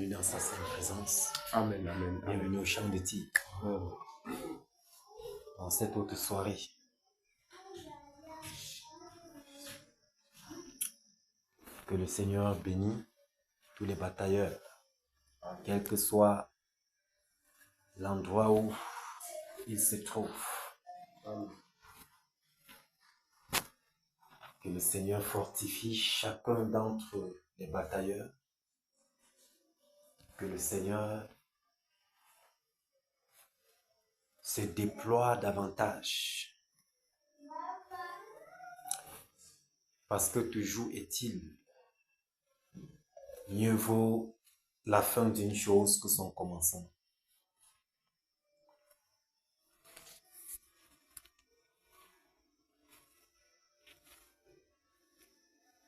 bienvenue dans sa sainte présence. Amen, amen, Bienvenue amen. au champ de tigre. Dans cette haute soirée. Que le Seigneur bénisse tous les batailleurs, quel que soit l'endroit où ils se trouvent. Que le Seigneur fortifie chacun d'entre les batailleurs. Que le Seigneur se déploie davantage. Parce que toujours est-il, mieux vaut la fin d'une chose que son commencement.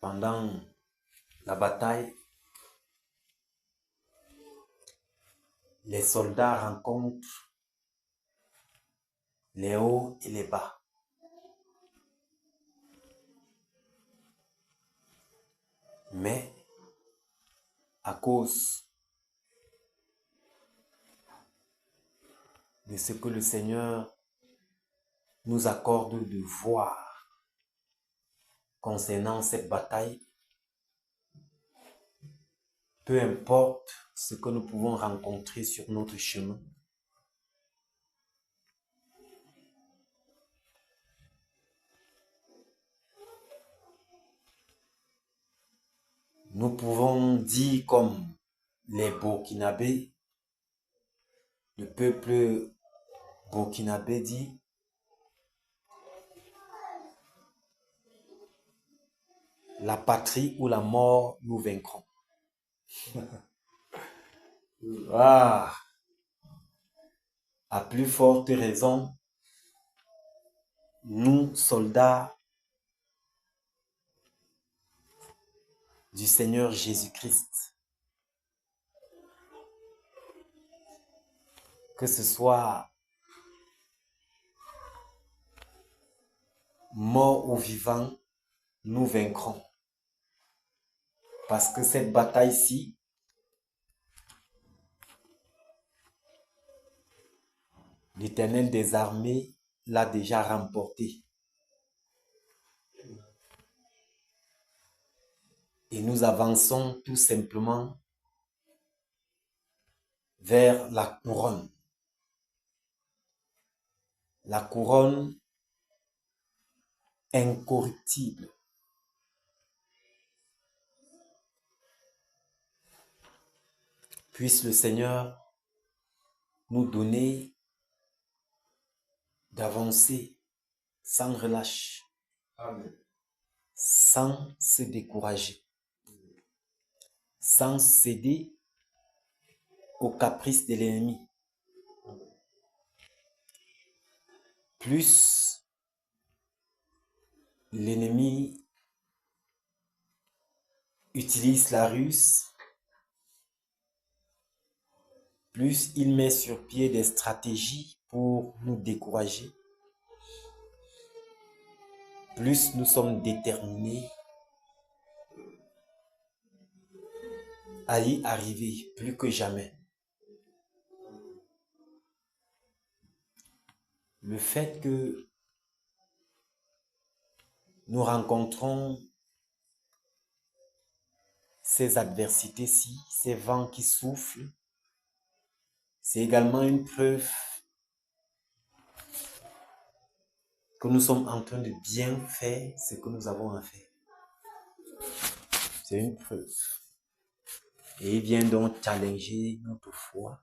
Pendant la bataille, les soldats rencontrent les hauts et les bas. Mais à cause de ce que le Seigneur nous accorde de voir concernant cette bataille, peu importe ce que nous pouvons rencontrer sur notre chemin, nous pouvons dire comme les Burkinabés, le peuple burkinabé dit: la patrie ou la mort, nous vaincrons. Ah, à plus forte raison, nous, soldats du Seigneur Jésus-Christ, que ce soit mort ou vivant, nous vaincrons. Parce que cette bataille-ci, l'Éternel des armées l'a déjà remportée. Et nous avançons tout simplement vers la couronne. La couronne incorruptible. Puisse le Seigneur nous donner d'avancer sans relâche, Amen. sans se décourager, sans céder aux caprices de l'ennemi. Plus l'ennemi utilise la ruse, plus il met sur pied des stratégies pour nous décourager, plus nous sommes déterminés à y arriver plus que jamais. Le fait que nous rencontrons ces adversités-ci, ces vents qui soufflent, c'est également une preuve que nous sommes en train de bien faire ce que nous avons à faire. C'est une preuve. Et il vient donc challenger notre foi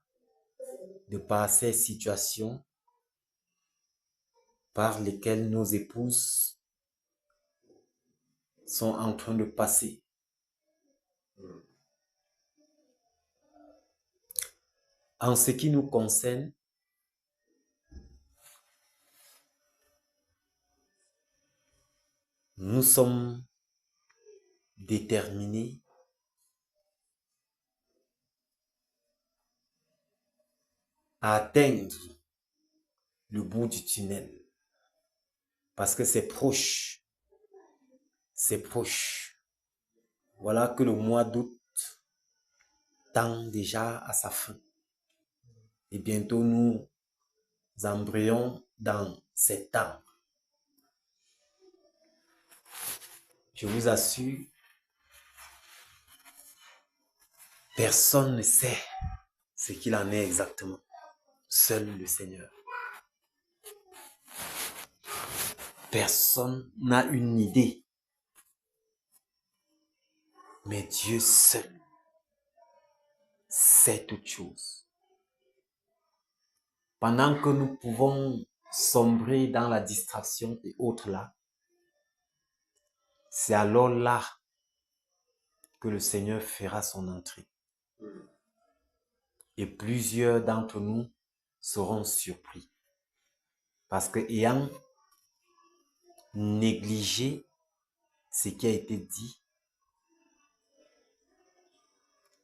de par ces situations par lesquelles nos épouses sont en train de passer. En ce qui nous concerne, nous sommes déterminés à atteindre le bout du tunnel. Parce que c'est proche. C'est proche. Voilà que le mois d'août tend déjà à sa fin. Et bientôt, nous embrayons dans septembre. Je vous assure, personne ne sait ce qu'il en est exactement. Seul le Seigneur. Personne n'a une idée. Mais Dieu seul sait toutes choses. Pendant que nous pouvons sombrer dans la distraction et autres là, c'est alors là que le Seigneur fera son entrée. Et plusieurs d'entre nous seront surpris. Parce que ayant négligé ce qui a été dit,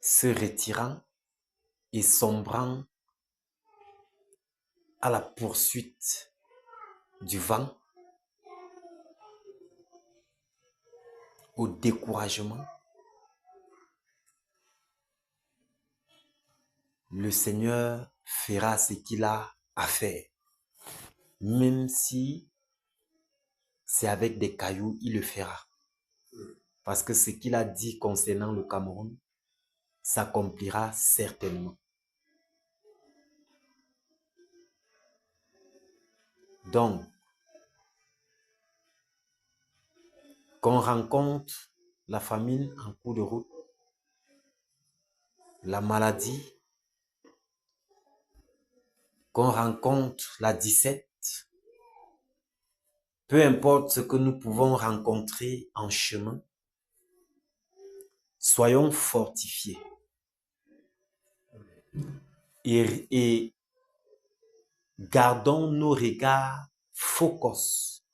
se retirant et sombrant à la poursuite du vent, au découragement, le Seigneur fera ce qu'il a à faire. Même si c'est avec des cailloux, il le fera. Parce que ce qu'il a dit concernant le Cameroun s'accomplira certainement. Donc, qu'on rencontre la famine en cours de route, la maladie, qu'on rencontre la disette, peu importe ce que nous pouvons rencontrer en chemin, soyons fortifiés et gardons nos regards focus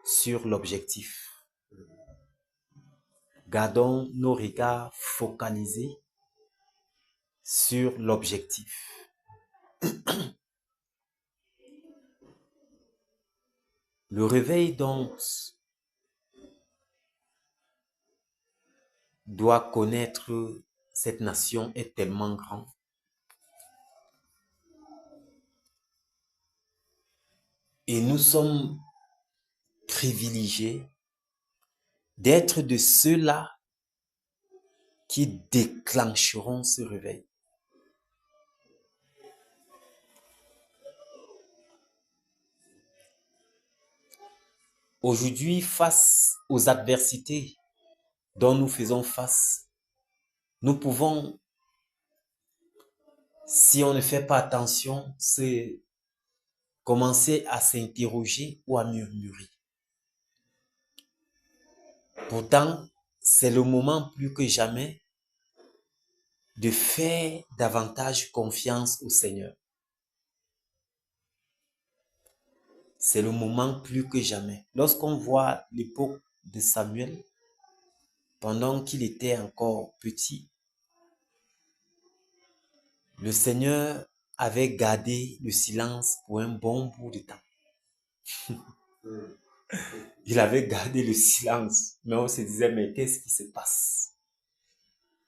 sur l'objectif. Gardons nos regards focalisés sur l'objectif. Le réveil donc doit connaître cette nation est tellement grand. Et nous sommes privilégiés d'être de ceux-là qui déclencheront ce réveil. Aujourd'hui, face aux adversités dont nous faisons face, nous pouvons, si on ne fait pas attention, commencer à s'interroger ou à murmurer. Pourtant, c'est le moment plus que jamais de faire davantage confiance au Seigneur. C'est le moment plus que jamais. Lorsqu'on voit l'époque de Samuel, pendant qu'il était encore petit, le Seigneur avait gardé le silence pour un bon bout de temps. Il avait gardé le silence, mais on se disait, mais qu'est-ce qui se passe?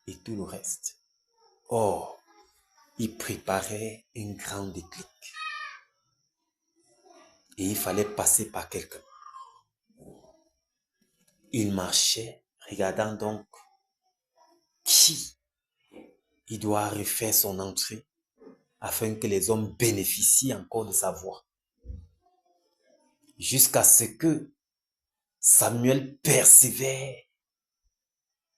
Et tout le reste. Or, il préparait un grand déclic. Et il fallait passer par quelqu'un. Il marchait, regardant donc qui il doit refaire son entrée afin que les hommes bénéficient encore de sa voix. Jusqu'à ce que Samuel persévère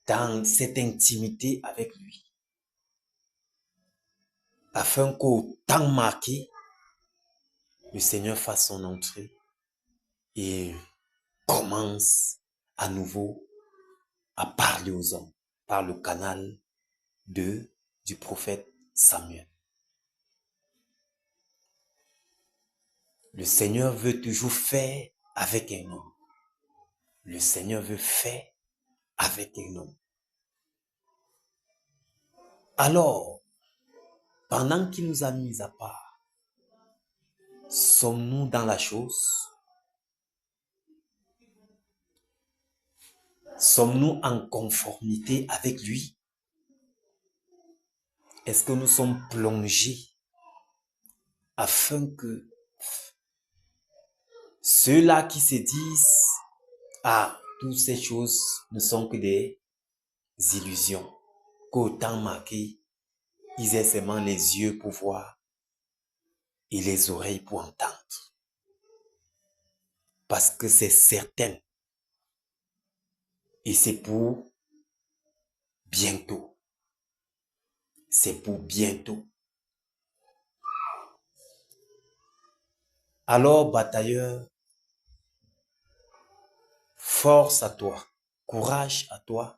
dans cette intimité avec lui. Afin qu'au temps marqué, le Seigneur fasse son entrée et commence à nouveau à parler aux hommes par le canal du prophète Samuel. Le Seigneur veut toujours faire avec un homme. Le Seigneur veut faire avec un homme. Alors, pendant qu'il nous a mis à part, sommes-nous dans la chose? Sommes-nous en conformité avec lui? est-ce que nous sommes plongés afin que ceux-là qui se disent « Ah, toutes ces choses ne sont que des illusions », qu'au temps marqué, ils aient seulement les yeux pour voir et les oreilles pour entendre. Parce que c'est certain. Et c'est pour bientôt. C'est pour bientôt. Alors, batailleur, force à toi, courage à toi.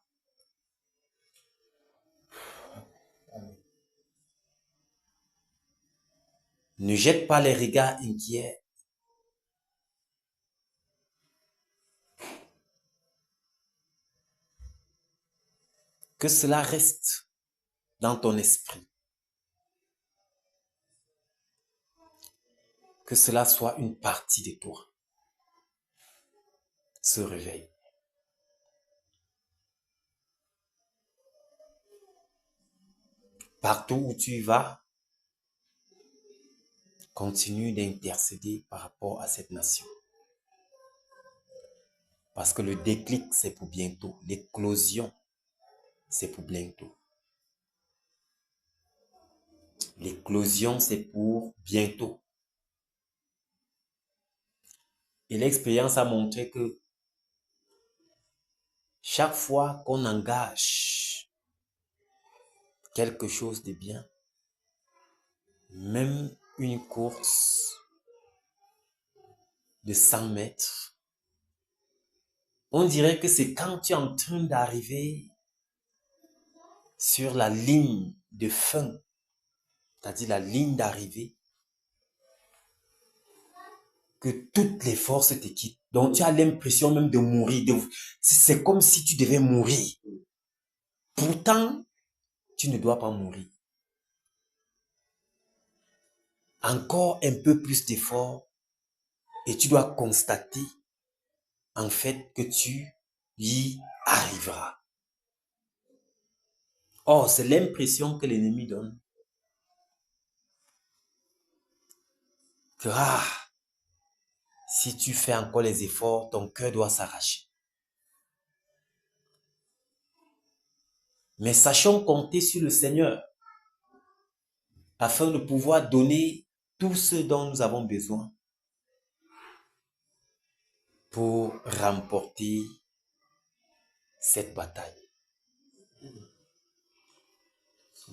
Ne jette pas les regards inquiets. Que cela reste dans ton esprit. Que cela soit une partie de toi. Se réveille. Partout où tu vas, continue d'intercéder par rapport à cette nation. Parce que le déclic, c'est pour bientôt. L'éclosion, c'est pour bientôt. L'éclosion, c'est pour bientôt. Et l'expérience a montré que chaque fois qu'on engage quelque chose de bien, même une course de 100 mètres, on dirait que c'est quand tu es en train d'arriver sur la ligne de fin, c'est-à-dire la ligne d'arrivée, que toutes les forces te quittent. Donc tu as l'impression même de mourir. C'est comme si tu devais mourir. Pourtant, tu ne dois pas mourir. Encore un peu plus d'effort et tu dois constater en fait que tu y arriveras. Or, c'est l'impression que l'ennemi donne. Que si tu fais encore les efforts, ton cœur doit s'arracher. Mais sachons compter sur le Seigneur afin de pouvoir donner tout ce dont nous avons besoin pour remporter cette bataille.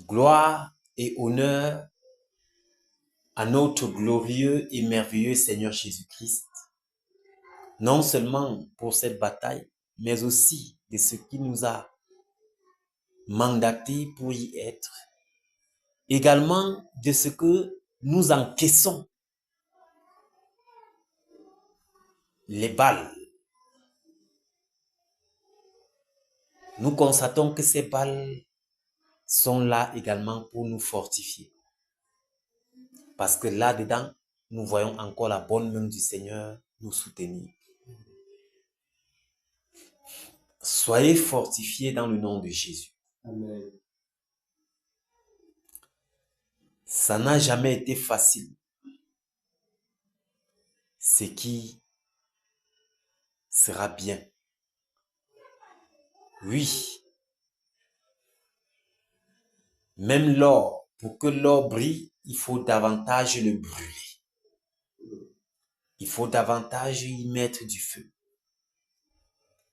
Gloire et honneur à notre glorieux et merveilleux Seigneur Jésus-Christ, non seulement pour cette bataille, mais aussi de ce qui nous a mandaté pour y être, également de ce que nous encaissons les balles. Nous constatons que ces balles sont là également pour nous fortifier. Parce que là-dedans, nous voyons encore la bonne main du Seigneur nous soutenir. Soyez fortifiés dans le nom de Jésus. Amen. Ça n'a jamais été facile. Ce qui sera bien. Oui. Même l'or, pour que l'or brille, il faut davantage le brûler. Il faut davantage y mettre du feu.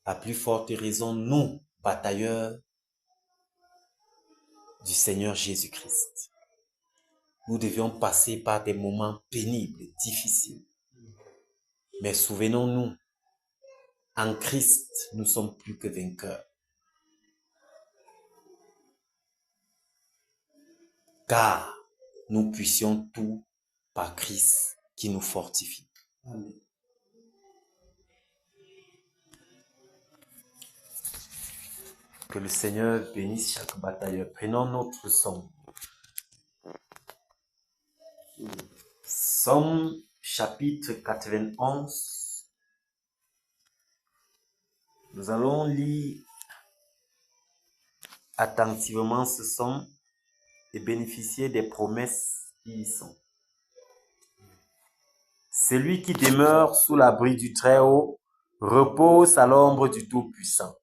À plus forte raison, nous, batailleurs du Seigneur Jésus-Christ, nous devions passer par des moments pénibles, difficiles. Mais souvenons-nous, en Christ, nous sommes plus que vainqueurs. Car nous puissions tout par Christ qui nous fortifie. Amen. Que le Seigneur bénisse chaque batailleur. Prenons notre somme. Somme chapitre 91. Nous allons lire attentivement ce somme et bénéficier des promesses qui y sont. Celui qui demeure sous l'abri du Très-Haut repose à l'ombre du Tout-Puissant.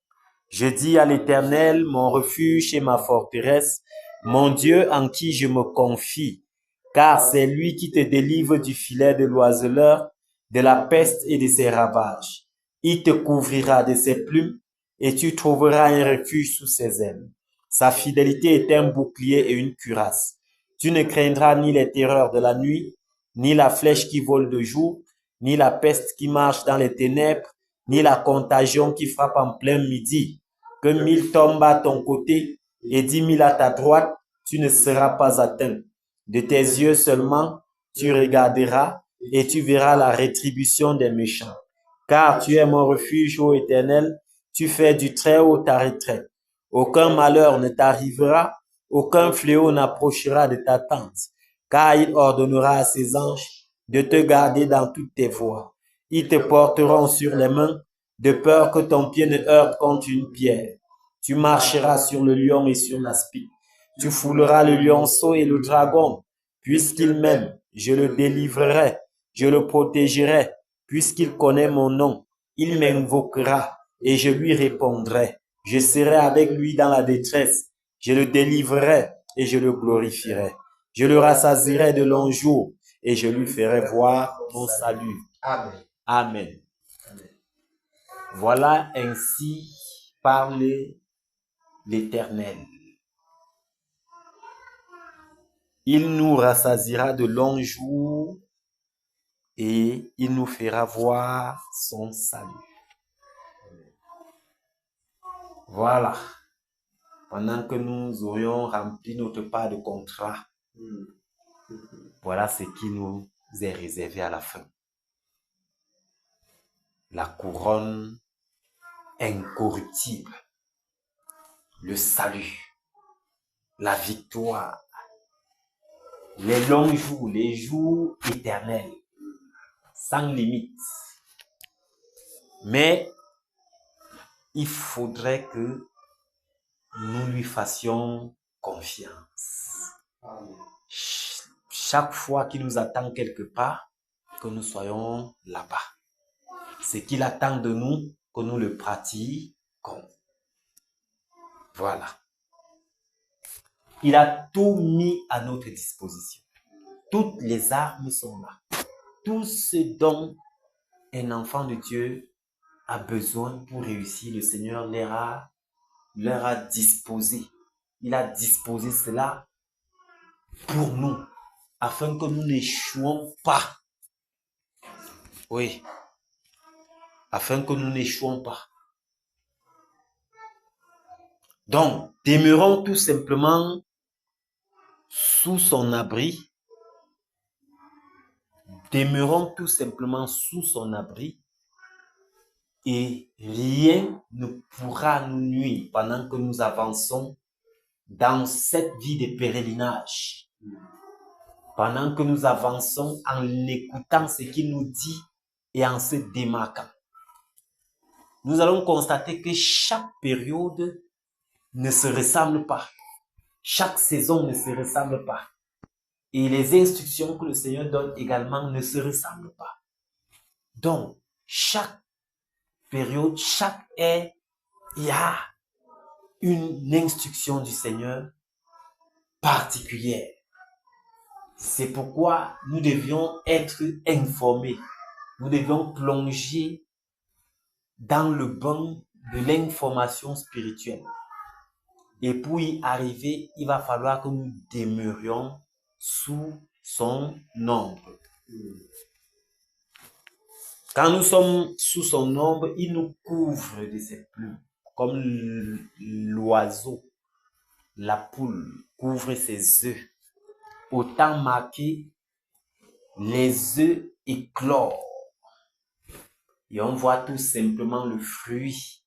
Je dis à l'Éternel, mon refuge et ma forteresse, mon Dieu en qui je me confie, car c'est lui qui te délivre du filet de l'oiseleur, de la peste et de ses ravages. Il te couvrira de ses plumes et tu trouveras un refuge sous ses ailes. Sa fidélité est un bouclier et une cuirasse. Tu ne craindras ni les terreurs de la nuit, ni la flèche qui vole de jour, ni la peste qui marche dans les ténèbres, ni la contagion qui frappe en plein midi. Que 1000 tombent à ton côté et 10 000 à ta droite, tu ne seras pas atteint. De tes yeux seulement, tu regarderas et tu verras la rétribution des méchants. Car tu es mon refuge, ô Éternel, tu fais du Très-Haut ta retraite. Aucun malheur ne t'arrivera, aucun fléau n'approchera de ta tente, car il ordonnera à ses anges de te garder dans toutes tes voies. Ils te porteront sur les mains, de peur que ton pied ne heurte contre une pierre. Tu marcheras sur le lion et sur l'aspic. Tu fouleras le lionceau et le dragon. Puisqu'il m'aime, je le délivrerai, je le protégerai. Puisqu'il connaît mon nom, il m'invoquera et je lui répondrai. Je serai avec lui dans la détresse. Je le délivrerai et je le glorifierai. Je le rassasierai de longs jours et je lui ferai voir mon salut. Amen. Amen. Voilà ainsi parle l'Éternel. Il nous rassasiera de longs jours et il nous fera voir son salut. Voilà. Pendant que nous aurions rempli notre part de contrat, voilà ce qui nous est réservé à la fin. La couronne incorruptible, le salut, la victoire, les longs jours, les jours éternels, sans limite. Mais il faudrait que nous lui fassions confiance. Chaque fois qu'il nous attend quelque part, que nous soyons là-bas. Ce qu'il attend de nous, que nous le pratiquions. Voilà. Il a tout mis à notre disposition. Toutes les armes sont là. Tout ce dont un enfant de Dieu a besoin pour réussir, le Seigneur leur a disposé. Il a disposé cela pour nous, afin que nous n'échouons pas. Oui. Afin que nous n'échouons pas. Donc, demeurons tout simplement sous son abri. Demeurons tout simplement sous son abri et rien ne pourra nous nuire pendant que nous avançons dans cette vie de pèlerinage. Pendant que nous avançons en écoutant ce qu'il nous dit et en se démarquant. Nous allons constater que chaque période ne se ressemble pas. Chaque saison ne se ressemble pas. Et les instructions que le Seigneur donne également ne se ressemblent pas. Donc, chaque période, chaque ère, il y a une instruction du Seigneur particulière. C'est pourquoi nous devions être informés. Nous devions plonger dans le bain de l'information spirituelle. Et pour y arriver, il va falloir que nous demeurions sous son ombre. Quand nous sommes sous son ombre, il nous couvre de ses plumes, comme l'oiseau, la poule couvre ses œufs. Autant marquer les œufs éclore. Et on voit tout simplement le fruit.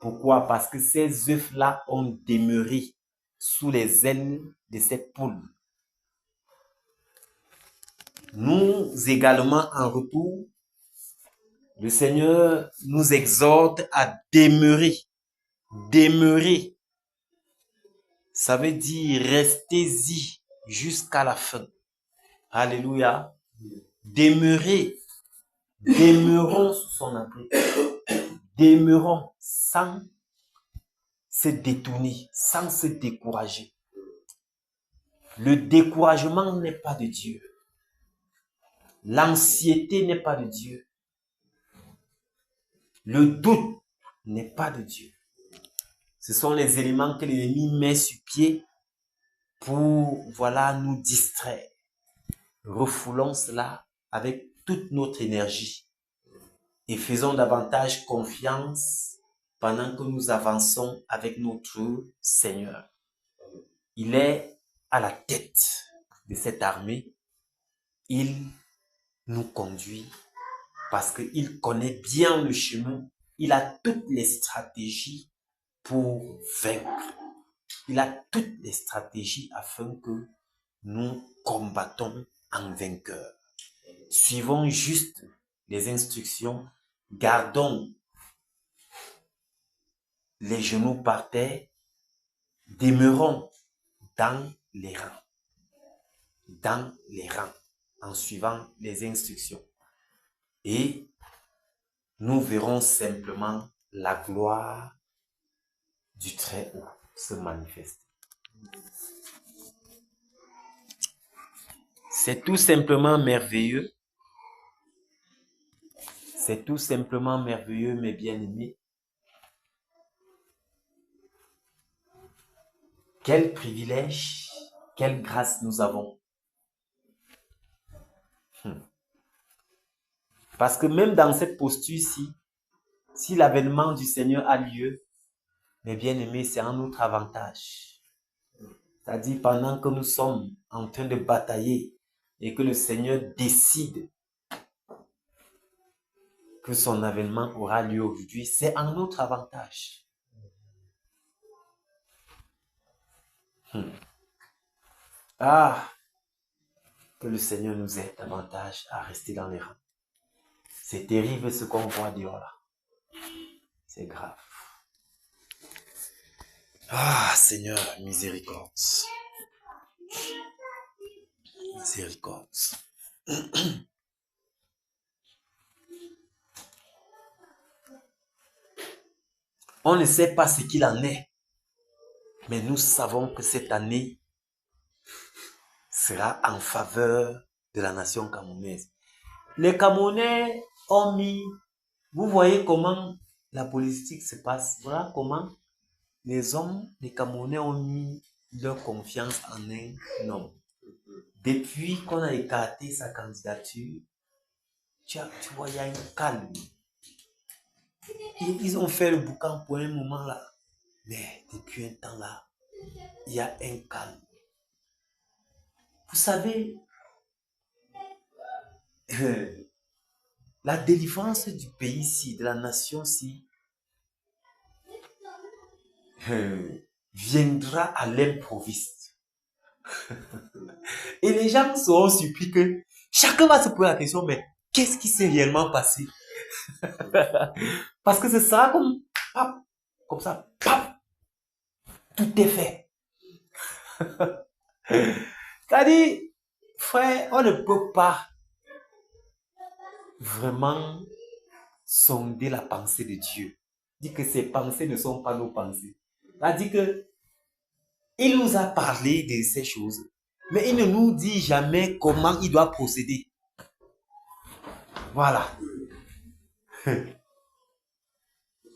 Pourquoi? Parce que ces œufs-là ont demeuré sous les ailes de cette poule. Nous également, en retour, le Seigneur nous exhorte à demeurer Ça veut dire restez-y jusqu'à la fin. Alléluia. Demeurez. Demeurons sous son abri. Demeurons sans se détourner, sans se décourager. Le découragement n'est pas de Dieu. L'anxiété n'est pas de Dieu. Le doute n'est pas de Dieu. Ce sont les éléments que l'ennemi met sur pied pour, voilà, nous distraire. Refoulons cela avec toute notre énergie et faisons davantage confiance pendant que nous avançons avec notre Seigneur. Il est à la tête de cette armée. Il nous conduit parce qu'il connaît bien le chemin. Il a toutes les stratégies pour vaincre. Il a toutes les stratégies afin que nous combattons en vainqueur. Suivons juste les instructions. Gardons les genoux par terre. Demeurons dans les rangs. Dans les rangs. En suivant les instructions. Et nous verrons simplement la gloire du Très-Haut se manifester. C'est tout simplement merveilleux. C'est tout simplement merveilleux, mes bien-aimés. Quel privilège, quelle grâce nous avons. Parce que même dans cette posture-ci, si l'avènement du Seigneur a lieu, mes bien-aimés, c'est en notre avantage. C'est-à-dire pendant que nous sommes en train de batailler et que le Seigneur décide que son avènement aura lieu aujourd'hui, c'est en notre avantage. Ah, que le Seigneur nous aide davantage à rester dans les rangs. C'est terrible ce qu'on voit dehors là. C'est grave. Ah, Seigneur, miséricorde. Miséricorde. On ne sait pas ce qu'il en est, mais nous savons que cette année sera en faveur de la nation camerounaise. Les Camerounais ont mis, vous voyez comment la politique se passe, voilà comment les hommes, les Camerounais ont mis leur confiance en un homme. Depuis qu'on a écarté sa candidature, tu vois, il y a un calme. Ils ont fait le boucan pour un moment là, mais depuis un temps là, il y a un calme. Vous savez, la délivrance du pays-ci, de la nation-ci, viendra à l'improviste. Et les gens seront surpris que chacun va se poser la question, mais qu'est-ce qui s'est réellement passé? Parce que ce sera comme, pap, comme ça, pap, tout est fait. C'est-à-dire, frère, on ne peut pas vraiment sonder la pensée de Dieu. Dit que ses pensées ne sont pas nos pensées. C'est-à-dire que il nous a parlé de ces choses, mais il ne nous dit jamais comment il doit procéder. Voilà.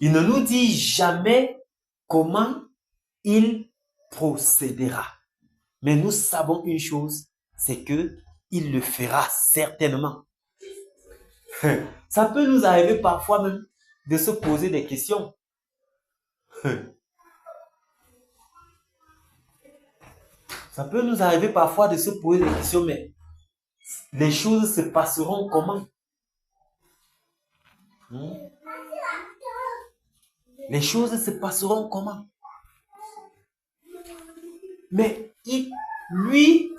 Il ne nous dit jamais comment il procédera. Mais nous savons une chose, c'est que il le fera certainement. Ça peut nous arriver parfois même de se poser des questions. Ça peut nous arriver parfois de se poser des questions, mais les choses se passeront comment? Les choses se passeront comment? Mais lui,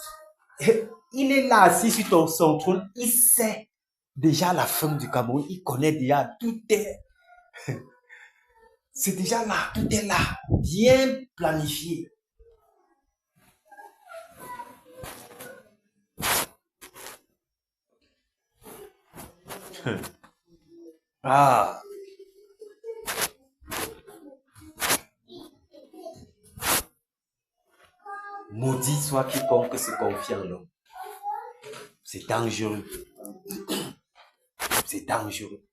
il est là assis sur son trône, il sait déjà la fin du Cameroun, il connaît déjà, tout est, c'est déjà là, tout est là, bien planifié. Ah, maudit soit quiconque se confie en l'homme. C'est dangereux. C'est dangereux.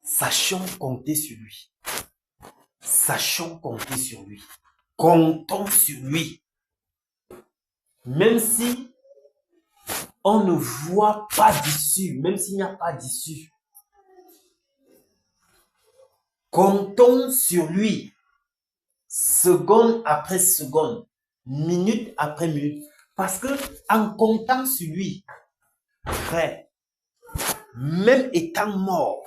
Sachons compter sur lui. Sachons compter sur lui. Comptons sur lui. Même si on ne voit pas d'issue, même s'il n'y a pas d'issue, comptons sur lui. Seconde après seconde, minute après minute. Parce que en comptant sur lui, frère, même étant mort,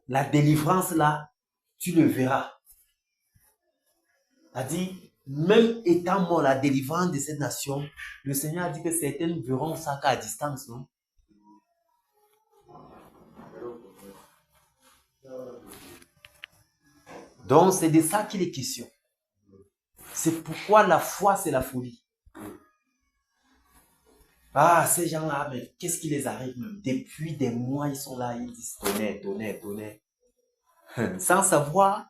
la délivrance là, tu le verras. C'est-à-dire, même étant mort, la délivrance de cette nation, le Seigneur a dit que certaines verront ça qu'à distance, non? Donc, c'est de ça qu'il est question. C'est pourquoi la foi, c'est la folie. Ah, ces gens-là, mais qu'est-ce qui les arrive même? Depuis des mois, ils sont là, ils disent tonnerre, tonnerre, tonnerre. Sans savoir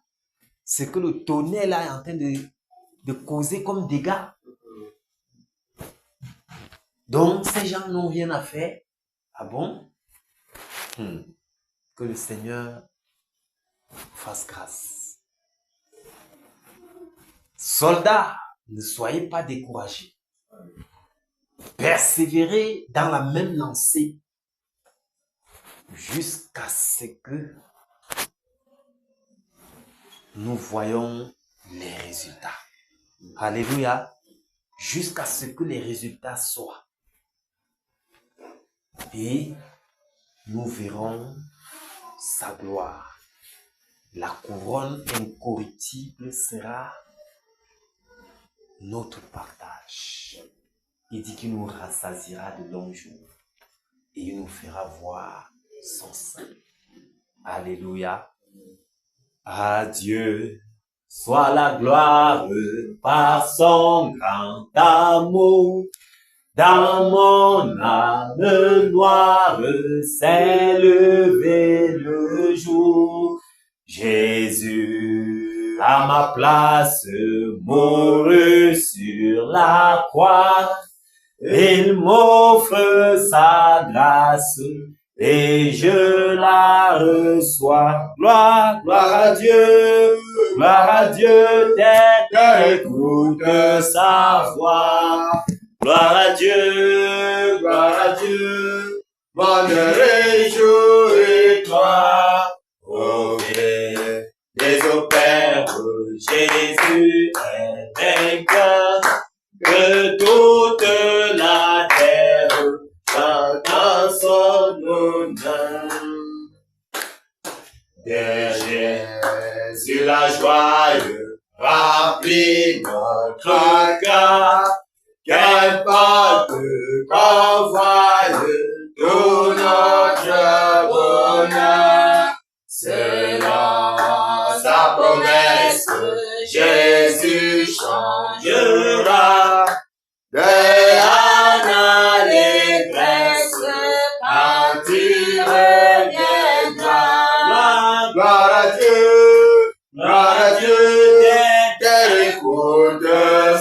ce que le tonnerre là est en train de causer comme dégâts. Donc, ces gens n'ont rien à faire. Ah bon? Que le Seigneur fasse grâce. Soldats, ne soyez pas découragés. Persévérez dans la même lancée jusqu'à ce que nous voyons les résultats. Alléluia. Jusqu'à ce que les résultats soient. Et nous verrons sa gloire. La couronne incorruptible sera notre partage. Il dit qu'il nous rassasiera de longs jours et il nous fera voir son sein. Alléluia. À Dieu soit la gloire par son grand amour. Dans mon âme noire s'est levé le jour. Jésus à ma place mourut sur la croix. Il m'offre sa grâce et je la reçois. Gloire, gloire à Dieu, tête écoute sa voix. Gloire à Dieu, bonne réjouis-toi, ô Père des opères, Jésus est vainqueur, que toute la terre chante en son honneur. De Jésus la joie remplit notre cœur. Qu'importe qu'on voie tout notre bonheur, selon sa promesse, Jésus changera de l'âne à l'allégresse quand il reviendra. Gloire à Dieu, terre écoute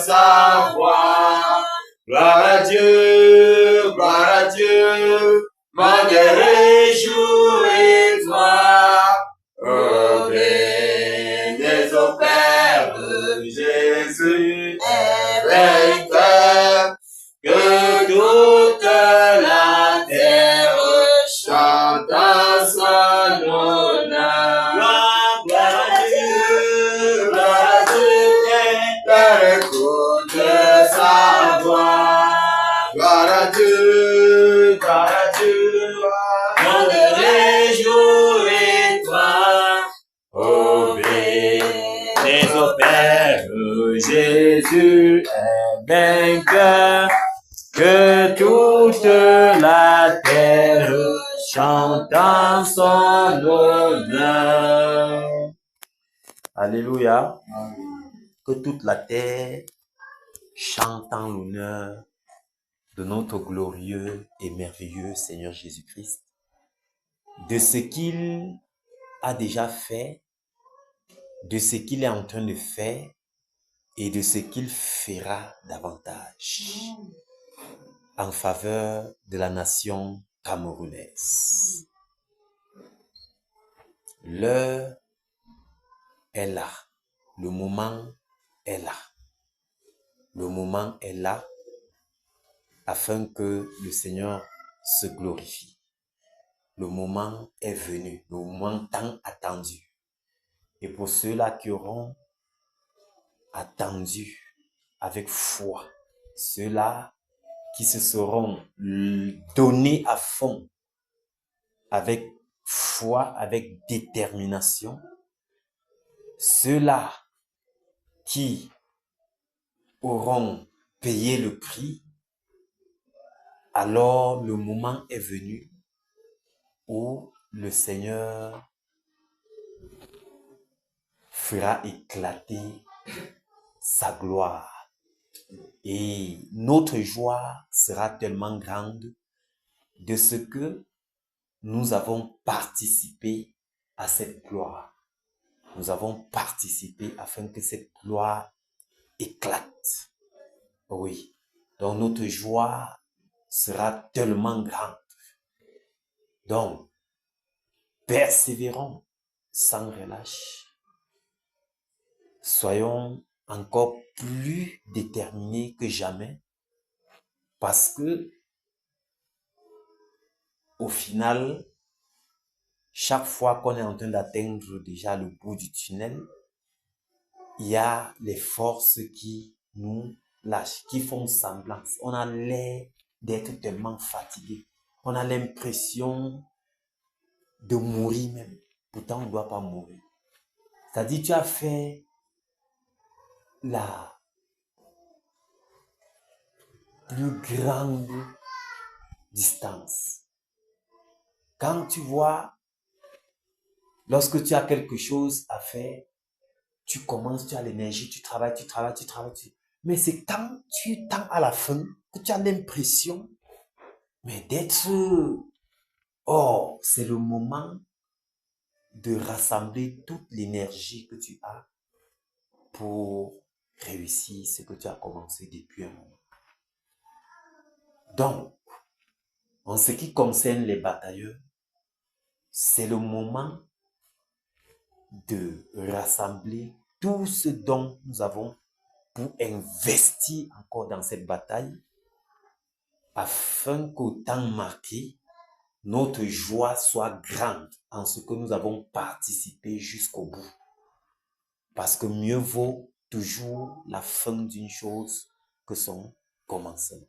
sa voix. Gloire à Dieu, mon Dieu, réjouis-toi, ô bénis au Père, Jésus est vainqueur, que toute la terre chante en son honneur. Gloire à Dieu, terre écoute sa voix. Gloire à Dieu, mon Dieu, réjouis-toi, ô bénis au Père, Jésus est vainqueur, que toute la terre chante en son honneur. Alléluia. Que toute la terre chante en l'honneur de notre glorieux et merveilleux Seigneur Jésus-Christ. de ce qu'il a déjà fait, de ce qu'il est en train de faire et de ce qu'il fera davantage en faveur de la nation camerounaise. L'heure est là. Le moment est là. Le moment est là afin que le Seigneur se glorifie. Le moment est venu, le moment tant attendu. Et pour ceux-là qui auront attendu avec foi, ceux-là qui se seront donnés à fond, avec foi, avec détermination, ceux-là qui auront payé le prix, alors le moment est venu où le Seigneur fera éclater sa gloire. Et notre joie sera tellement grande de ce que nous avons participé à cette gloire. Nous avons participé afin que cette gloire éclate. Oui. Donc notre joie sera tellement grande. Donc, persévérons sans relâche. Soyons encore plus déterminés que jamais parce que au final, chaque fois qu'on est en train d'atteindre déjà le bout du tunnel, il y a les forces qui nous lâchent, qui font semblant. On a l'air d'être tellement fatigué. On a l'impression de mourir même. Pourtant, on ne doit pas mourir. C'est-à-dire, tu as fait la plus grande distance. Quand tu vois, lorsque tu as quelque chose à faire, tu commences, tu as l'énergie, tu travailles. Mais c'est quand tu tends à la fin que tu as l'impression d'être... Oh, c'est le moment de rassembler toute l'énergie que tu as pour réussir ce que tu as commencé depuis un moment. Donc, en ce qui concerne les batailleurs, c'est le moment de rassembler tout ce dont nous avons pour investir encore dans cette bataille afin qu'au temps marqué, notre joie soit grande en ce que nous avons participé jusqu'au bout. Parce que mieux vaut toujours la fin d'une chose que son commencement.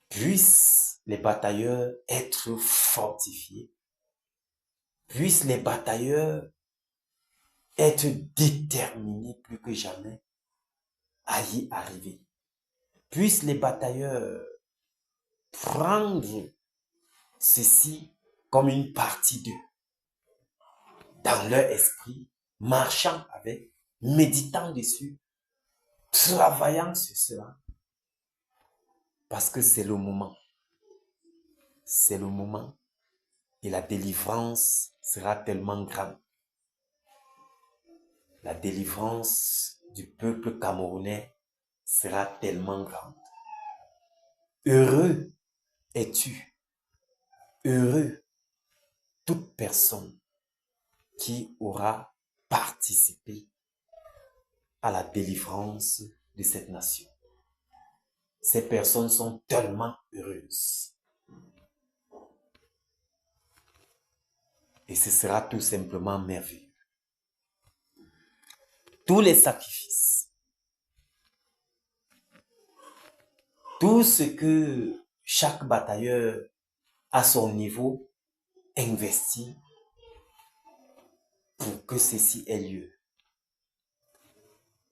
Puissent les batailleurs être fortifiés. Puissent les batailleurs être déterminés plus que jamais à y arriver. Puissent les batailleurs prendre ceci comme une partie d'eux, dans leur esprit, marchant avec, méditant dessus, travaillant sur cela, parce que c'est le moment. C'est le moment et la délivrance sera tellement grande. La délivrance du peuple camerounais sera tellement grande. Heureux es-tu, heureux toute personne qui aura participé à la délivrance de cette nation. Ces personnes sont tellement heureuses. Et ce sera tout simplement merveilleux. Tous les sacrifices, tout ce que chaque batailleur à son niveau investit pour que ceci ait lieu.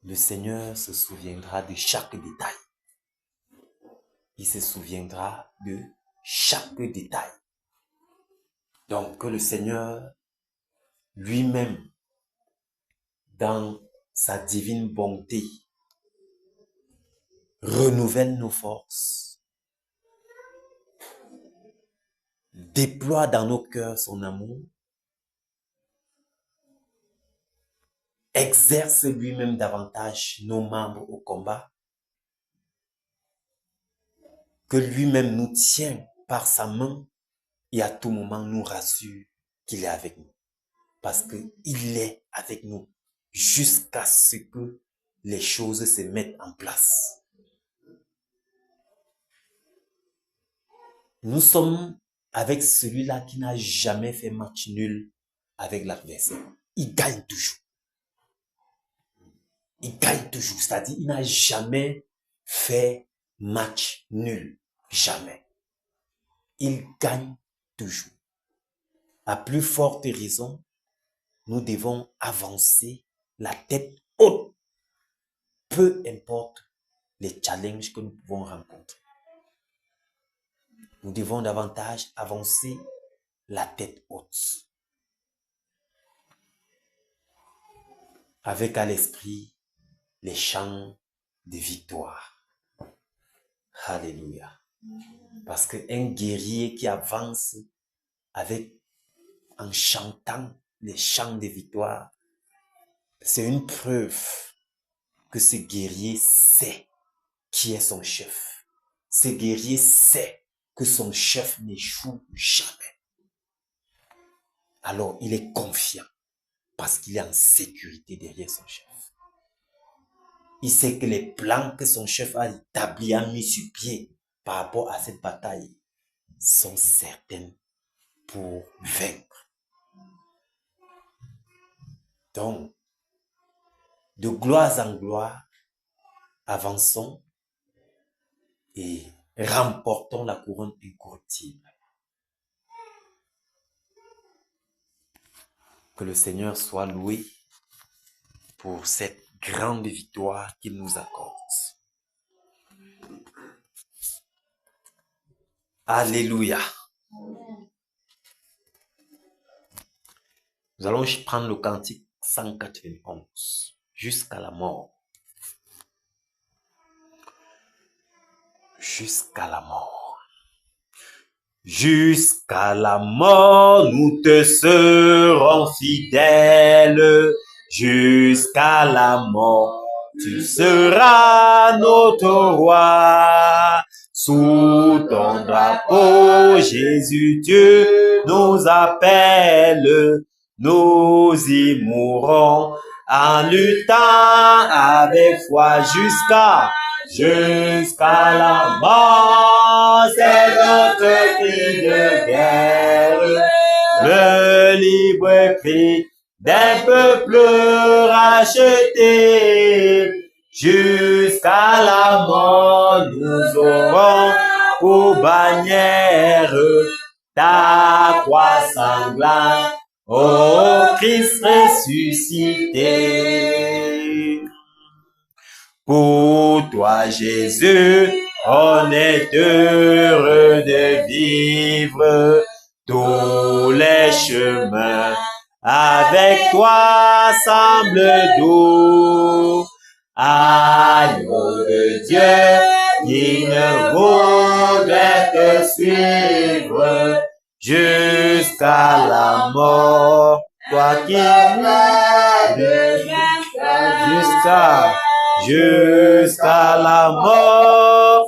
Le Seigneur se souviendra de chaque détail. Il se souviendra de chaque détail. Donc que le Seigneur lui-même, dans sa divine bonté, renouvelle nos forces déploie dans nos cœurs son amour, exerce lui-même davantage nos membres au combat, que lui-même nous tient par sa main et à tout moment nous rassure qu'il est avec nous. Parce qu'il est avec nous jusqu'à ce que les choses se mettent en place. Nous sommes avec celui-là qui n'a jamais fait match nul avec l'adversaire. Il gagne toujours. Il gagne toujours. C'est-à-dire, il n'a jamais fait match nul. Jamais. Il gagne toujours. À plus forte raison, nous devons avancer la tête haute. Peu importe les challenges que nous pouvons rencontrer. Nous devons davantage avancer la tête haute. Avec à l'esprit les chants de victoire. Alléluia. Parce qu'un guerrier qui avance en chantant les chants de victoire, c'est une preuve que ce guerrier sait qui est son chef. Ce guerrier sait que son chef n'échoue jamais. Alors, il est confiant parce qu'il est en sécurité derrière son chef. Il sait que les plans que son chef a établis, a mis sur pied par rapport à cette bataille sont certaines pour vaincre. Donc, de gloire en gloire, avançons et remportons la couronne incorruptible. Que le Seigneur soit loué pour cette grande victoire qu'il nous accorde. Alléluia. Nous allons prendre le cantique 191 jusqu'à la mort. Jusqu'à la mort. Jusqu'à la mort, nous te serons fidèles. Jusqu'à la mort, tu seras notre roi. Sous ton drapeau, Jésus, Dieu nous appelle. Nous y mourrons en luttant avec foi jusqu'à la mort. C'est notre cri de guerre, le libre cri d'un peuple racheté. Jusqu'à la mort, nous aurons pour bannière ta croix sanglante, ô Christ ressuscité. Pour toi, Jésus, on est heureux de vivre tous les chemins. Avec toi semblent doux. Agneau de Dieu qui ne voudrait te suivre jusqu'à la mort. Toi qui jusqu'à la mort,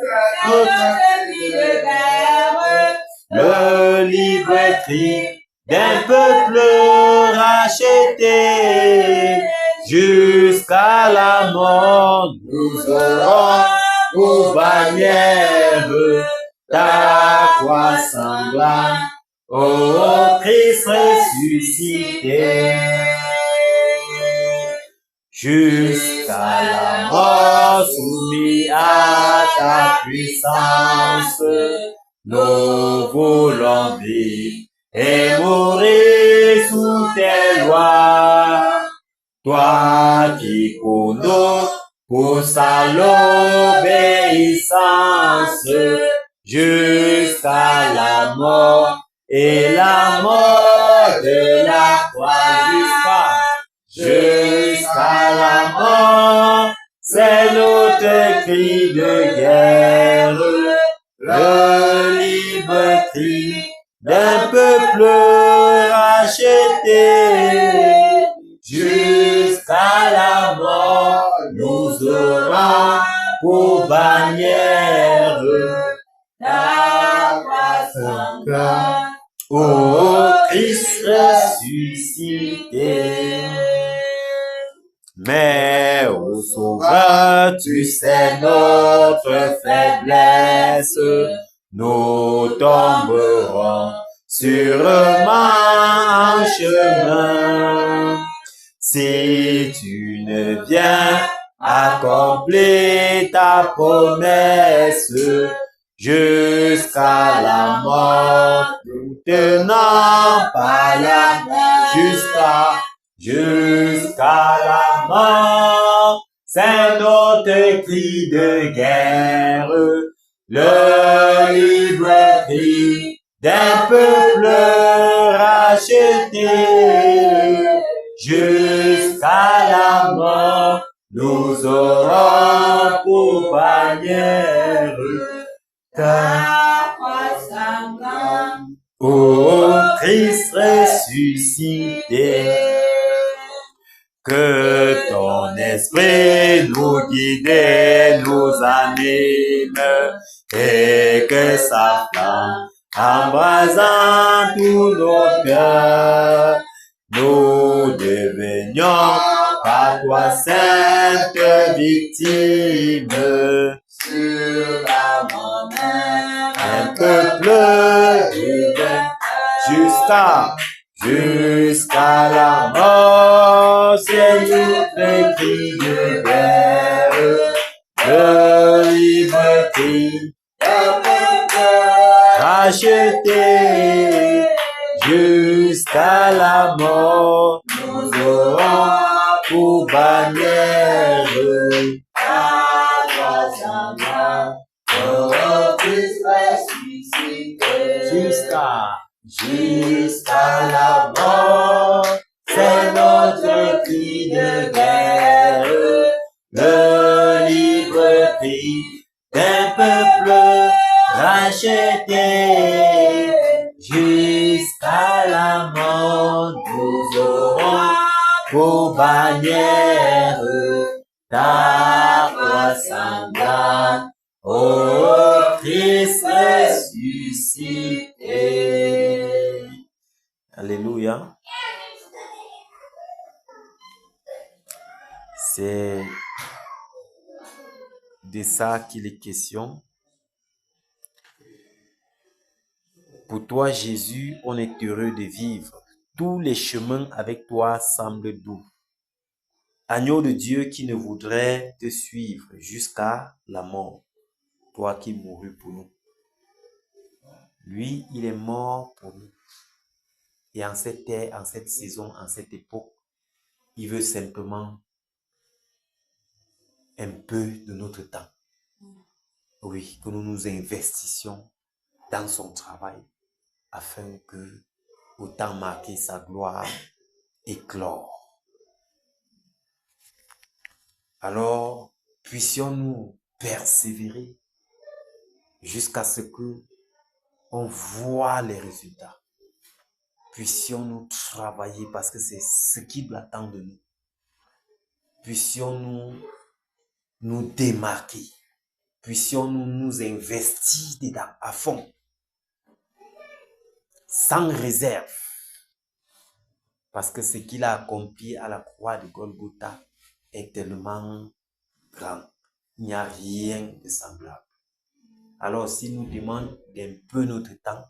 le libre cri d'un peuple racheté. Jusqu'à la mort, nous aurons pour bannière ta croix sanglante, ô Christ ressuscité. Jusqu'à la mort, soumis à ta puissance, nous voulons vivre et mourir sous tes lois. Toi qui pour nous pousses à l'obéissance jusqu'à la mort et la mort de la croix jusqu'à la mort, c'est notre cri de guerre, le libre cri d'un peuple racheté. Jusqu'à la mort, nous aurons pour bannière ta croix sanglante, ô Christ ressuscité. Mais ô Sauveur, tu sais notre faiblesse, nous tomberons sûrement en chemin. Si tu ne viens accomplir ta promesse jusqu'à la mort, nous tenons pas la main jusqu'à la mort. C'est notre cri de guerre, le libre cri d'un peuple racheté. Jusqu'à la mort, nous aurons pour bannière ta croix sanglante, ô Christ ressuscité. Que ton esprit nous guide, nous anime, et que sa flamme embrasant tous nos cœurs, nous devenions par toi sainte victime. Sur la monnaie, un peuple humain, jusqu'à la mort, c'est notre cri de guerre, le libre cri d'un peuple racheté. Jusqu'à la mort, nous aurons pour bannière ta croix sanglante, ô Christ ressuscité. Jusqu'à la mort, c'est notre cri de guerre, le libre cri d'un peuple racheté. Jusqu'à la mort, nous aurons pour bannière ta croix sanglante, ô Christ ressuscité. Alléluia. C'est de ça qu'il est question. Pour toi, Jésus, on est heureux de vivre. Tous les chemins avec toi semblent doux. Agneau de Dieu qui ne voudrait te suivre jusqu'à la mort. Toi qui mourus pour nous. Lui, il est mort pour nous. Et en cette terre, en cette saison, en cette époque, il veut simplement un peu de notre temps. Oui, que nous nous investissions dans son travail afin que, autant marquer sa gloire, éclore. Alors, puissions-nous persévérer jusqu'à ce que on voit les résultats. Puissions-nous travailler parce que c'est ce qu'il attend de nous. Puissions-nous nous démarquer. Puissions-nous nous investir dedans à fond. Sans réserve. Parce que ce qu'il a accompli à la croix de Golgotha est tellement grand. Il n'y a rien de semblable. Alors, s'il nous demande d'un peu notre temps,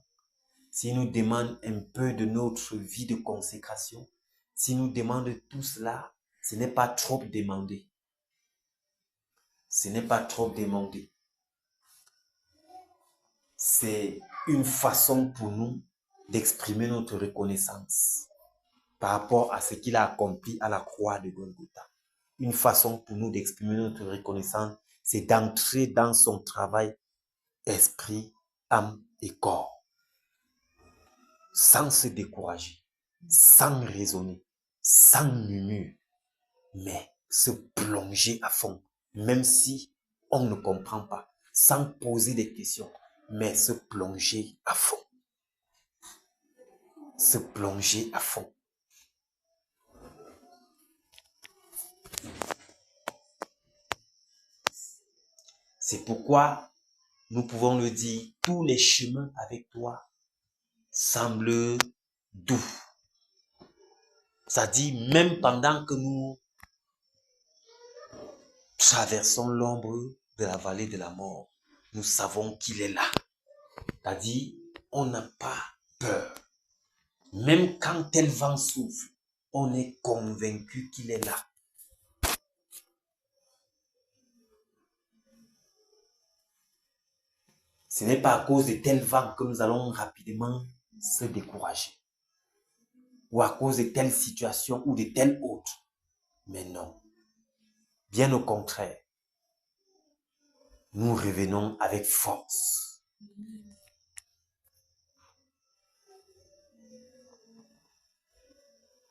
s'il nous demande un peu de notre vie de consécration, s'il nous demande tout cela, ce n'est pas trop demandé. Ce n'est pas trop demandé. C'est une façon pour nous d'exprimer notre reconnaissance par rapport à ce qu'il a accompli à la croix de Golgotha. Une façon pour nous d'exprimer notre reconnaissance, c'est d'entrer dans son travail, esprit, âme et corps. Sans se décourager, sans raisonner, sans murmure, mais se plonger à fond, même si on ne comprend pas, sans poser des questions, mais se plonger à fond. se plonger à fond. C'est pourquoi nous pouvons le dire, tous les chemins avec toi semblent doux. Ça dit, même pendant que nous traversons l'ombre de la vallée de la mort, nous savons qu'il est là. C'est-à-dire, on n'a pas peur. Même quand tel vent souffle, on est convaincu qu'il est là. Ce n'est pas à cause de tel vent que nous allons rapidement se décourager. Ou à cause de telle situation ou de telle autre. Mais non. Bien au contraire. Nous revenons avec force.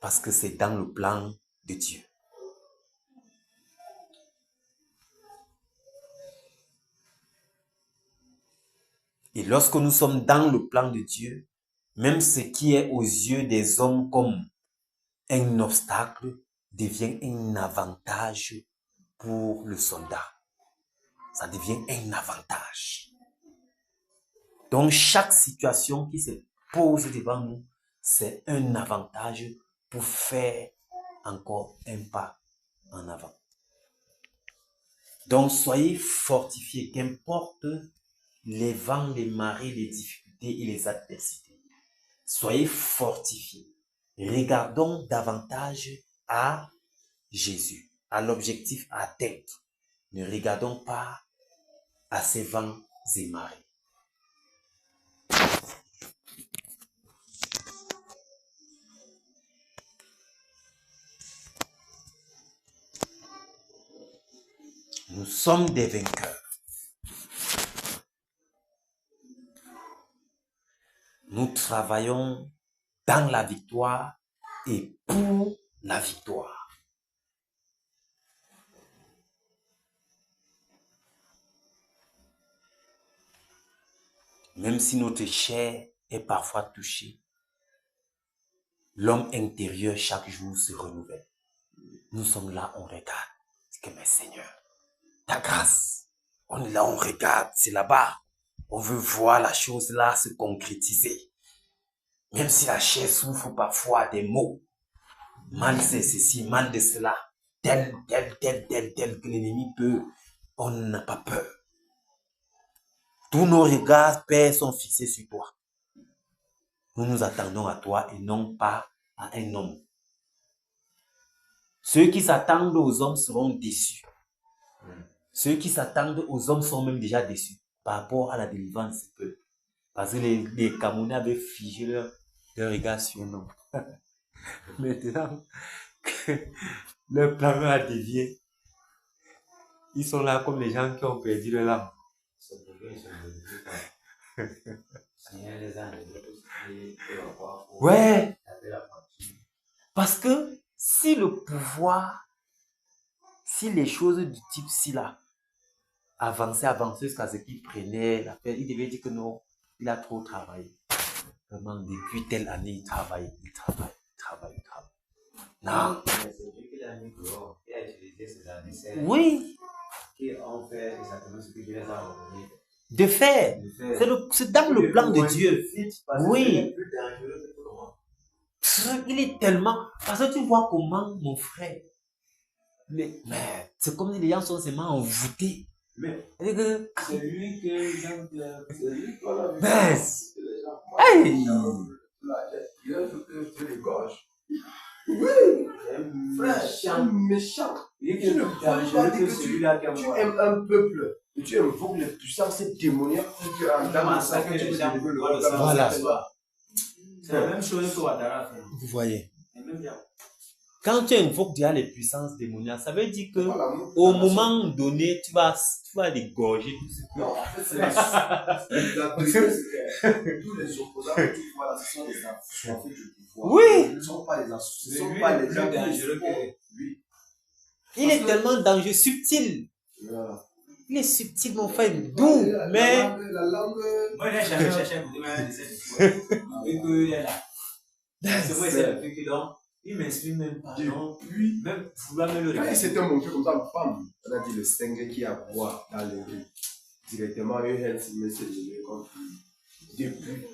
Parce que c'est dans le plan de Dieu. Et lorsque nous sommes dans le plan de Dieu, même ce qui est aux yeux des hommes comme un obstacle devient un avantage pour le soldat. Ça devient un avantage. Donc chaque situation qui se pose devant nous, c'est un avantage pour faire encore un pas en avant. Donc soyez fortifiés, qu'importe les vents, les marées, les difficultés et les adversités. Soyez fortifiés. Regardons davantage à Jésus, à l'objectif à atteindre. Ne regardons pas à ces vents et marées. Nous sommes des vainqueurs. Nous travaillons dans la victoire et pour la victoire. Même si notre chair est parfois touchée, l'homme intérieur chaque jour se renouvelle. Nous sommes là, on regarde. C'est que, mais Seigneur, ta grâce, on est là, on regarde, c'est là-bas. On veut voir la chose là se concrétiser. Même si la chair souffre parfois des maux. Mal c'est ceci, mal de cela. Tel que l'ennemi peut. On n'a pas peur. Tous nos regards, Père, sont fixés sur toi. Nous nous attendons à toi et non pas à un homme. Ceux qui s'attendent aux hommes seront déçus. Ceux qui s'attendent aux hommes sont même déjà déçus par rapport à la délivrance du peuple. Parce que les Camerounais avaient figé leur regard sur nous. Maintenant que leur plan a dévié, ils sont là comme les gens qui ont perdu leur âme. Ouais. Parce que si le pouvoir, si les choses du type ci là, avançaient jusqu'à ce qu'il prenait la peine, il devait dire que non, il a trop travaillé. Vraiment, depuis telle année, il travaille. Non. Oui. De faire. C'est dans le plan de Dieu. Oui. Il est tellement... Parce que tu vois comment, mon frère, mais c'est comme si les gens sont seulement envoûtés. Mais c'est lui que c'est lui qui l'a vu. Hey! Il a fait les gorges. Oui! Frère, méchant. Tu ne peux pas dire que tu aimes un peuple et tu invoques les puissances démoniaques pour que en dans ça que tu peux délivrer le peuple. Voilà. C'est la même chose que Ouattara fait. Vous voyez. Quand tu invoques déjà les puissances démoniaques, ça veut dire que au moment donné, tu vas dégorger tout ce que... Non, en fait, c'est la vérité, c'est que tous les opposants que tu vois là, ce sont des assoiffés du pouvoir. Oui. Ce ne sont pas les assoiffés. Ce ne sont pas les gens dangereux que lui. Il est tellement dangereux, subtil. Voilà. Il est subtil, mon frère, doux, mais... La langue... Moi, j'ai jamais cherché à écouter ma recette. Et qu'il est là. C'est moi, c'est le fait que donc, il m'inspire même pas. Depuis, même vouloir me le quand il s'était montré comme ça, bam, on a dit le Seigneur qui a boire dans les rues. Directement, une health message contre lui. Depuis,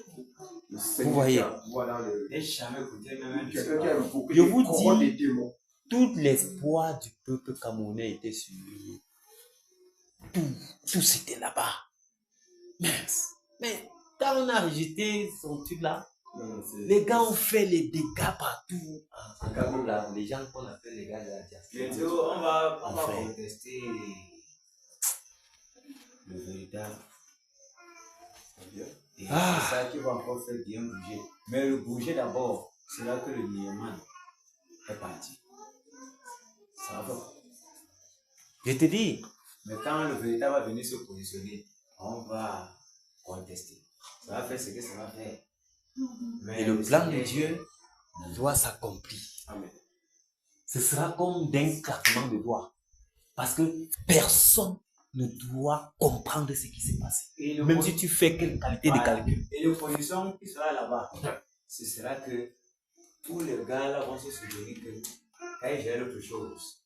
le Seigneur qui a boire dans les rues. Et jamais écouté même quelqu'un qui a invoqué je vous des dis, démons. tout l'espoir du peuple camerounais était sur lui. Tout c'était là-bas. Mais quand on a rejeté son truc là, les gars ont fait les dégâts partout. En Cameroun, là, les gens qu'on appelle les gars de la diaspora. On va contester le véritable. C'est ça qui va encore faire bien bouger. Mais le bouger d'abord, c'est là que le Nieman est parti. Ça va. Je te dis, mais quand le véritable va venir se positionner, on va contester. Ça va faire ce que ça va faire. Mais et le plan de Dieu doit s'accomplir. Amen. Ce sera comme d'un claquement de doigts. Parce que personne ne doit comprendre ce qui s'est passé. Même si tu fais quelle qualité de calcul. Et l'opposition qui sera là-bas, ce sera que tous les gars là vont se souvenir que quand ils gèrent autre chose,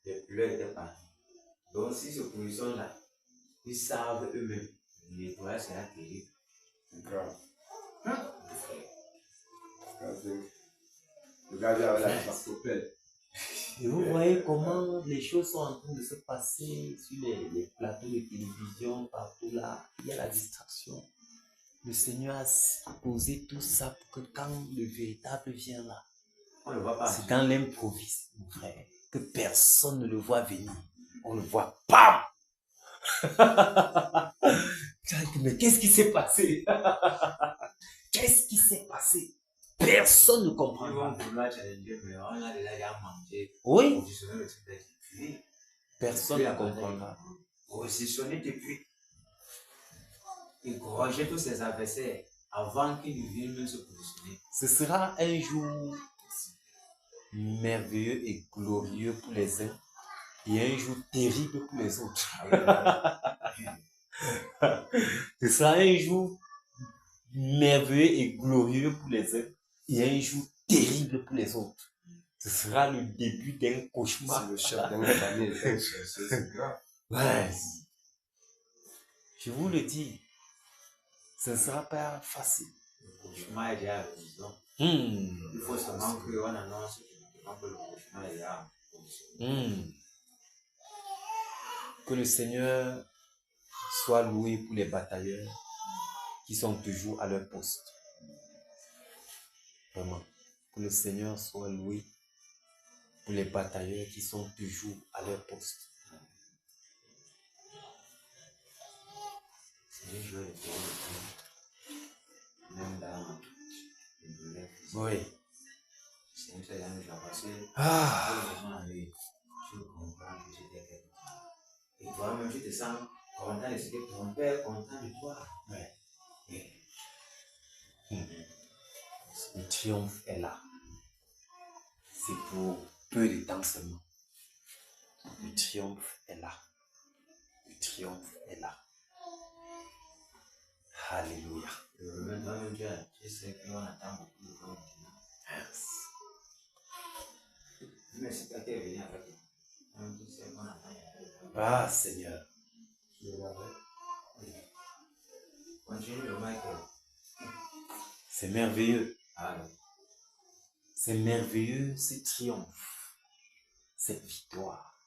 les pleurs étaient partis. Donc si cette opposition-là, ils savent eux-mêmes, le nettoyage sera terrible. C'est grave. Le gars avait la chastopelle. Et vous voyez comment les choses sont en train de se passer sur les plateaux de télévision, partout là. Il y a la distraction. Le Seigneur a posé tout ça pour que quand le véritable vient là, on le voit pas. C'est dans l'improviste, mon frère, que personne ne le voit venir. On le voit, bam! Mais qu'est-ce qui s'est passé? Qu'est-ce qui s'est passé? Personne ne comprend. Ils vont vouloir challenger, mais on a déjà mangé. Oui. Positionner le truc depuis. Personne ne comprendra. Positionner depuis. Et corriger tous ses adversaires avant qu'ils ne viennent même se positionner. Ce sera un jour merveilleux et glorieux pour les uns et un jour terrible pour les autres. Ce sera un jour merveilleux et glorieux pour les uns et un jour terrible pour les autres. Ce sera le début d'un cauchemar. C'est le chef d'un famille, c'est grave. Ouais. Je vous le dis, ce ne sera pas facile. Le cauchemar est déjà à la maison. Il faut seulement qu'on annonce que le cauchemar est là. Que le Seigneur soit loué pour les batailleurs qui sont toujours à leur poste. Vraiment. Que le Seigneur soit loué pour les batailleurs qui sont toujours à leur poste. C'est un joueur de même dans le oui. C'est une seule année, parce que je comprends que j'étais quelque part. Et toi-même, tu te sens content de ce que ton père content de toi. Ouais. Le triomphe est là. C'est pour peu de temps seulement. Le triomphe est là. Le triomphe est là. Alléluia. Maintenant, je sais qu'on attend beaucoup de temps maintenant. Mais c'est pas terminé avec nous. Ah, Seigneur. Continue le Michael. C'est merveilleux. C'est merveilleux, ce triomphe, cette victoire,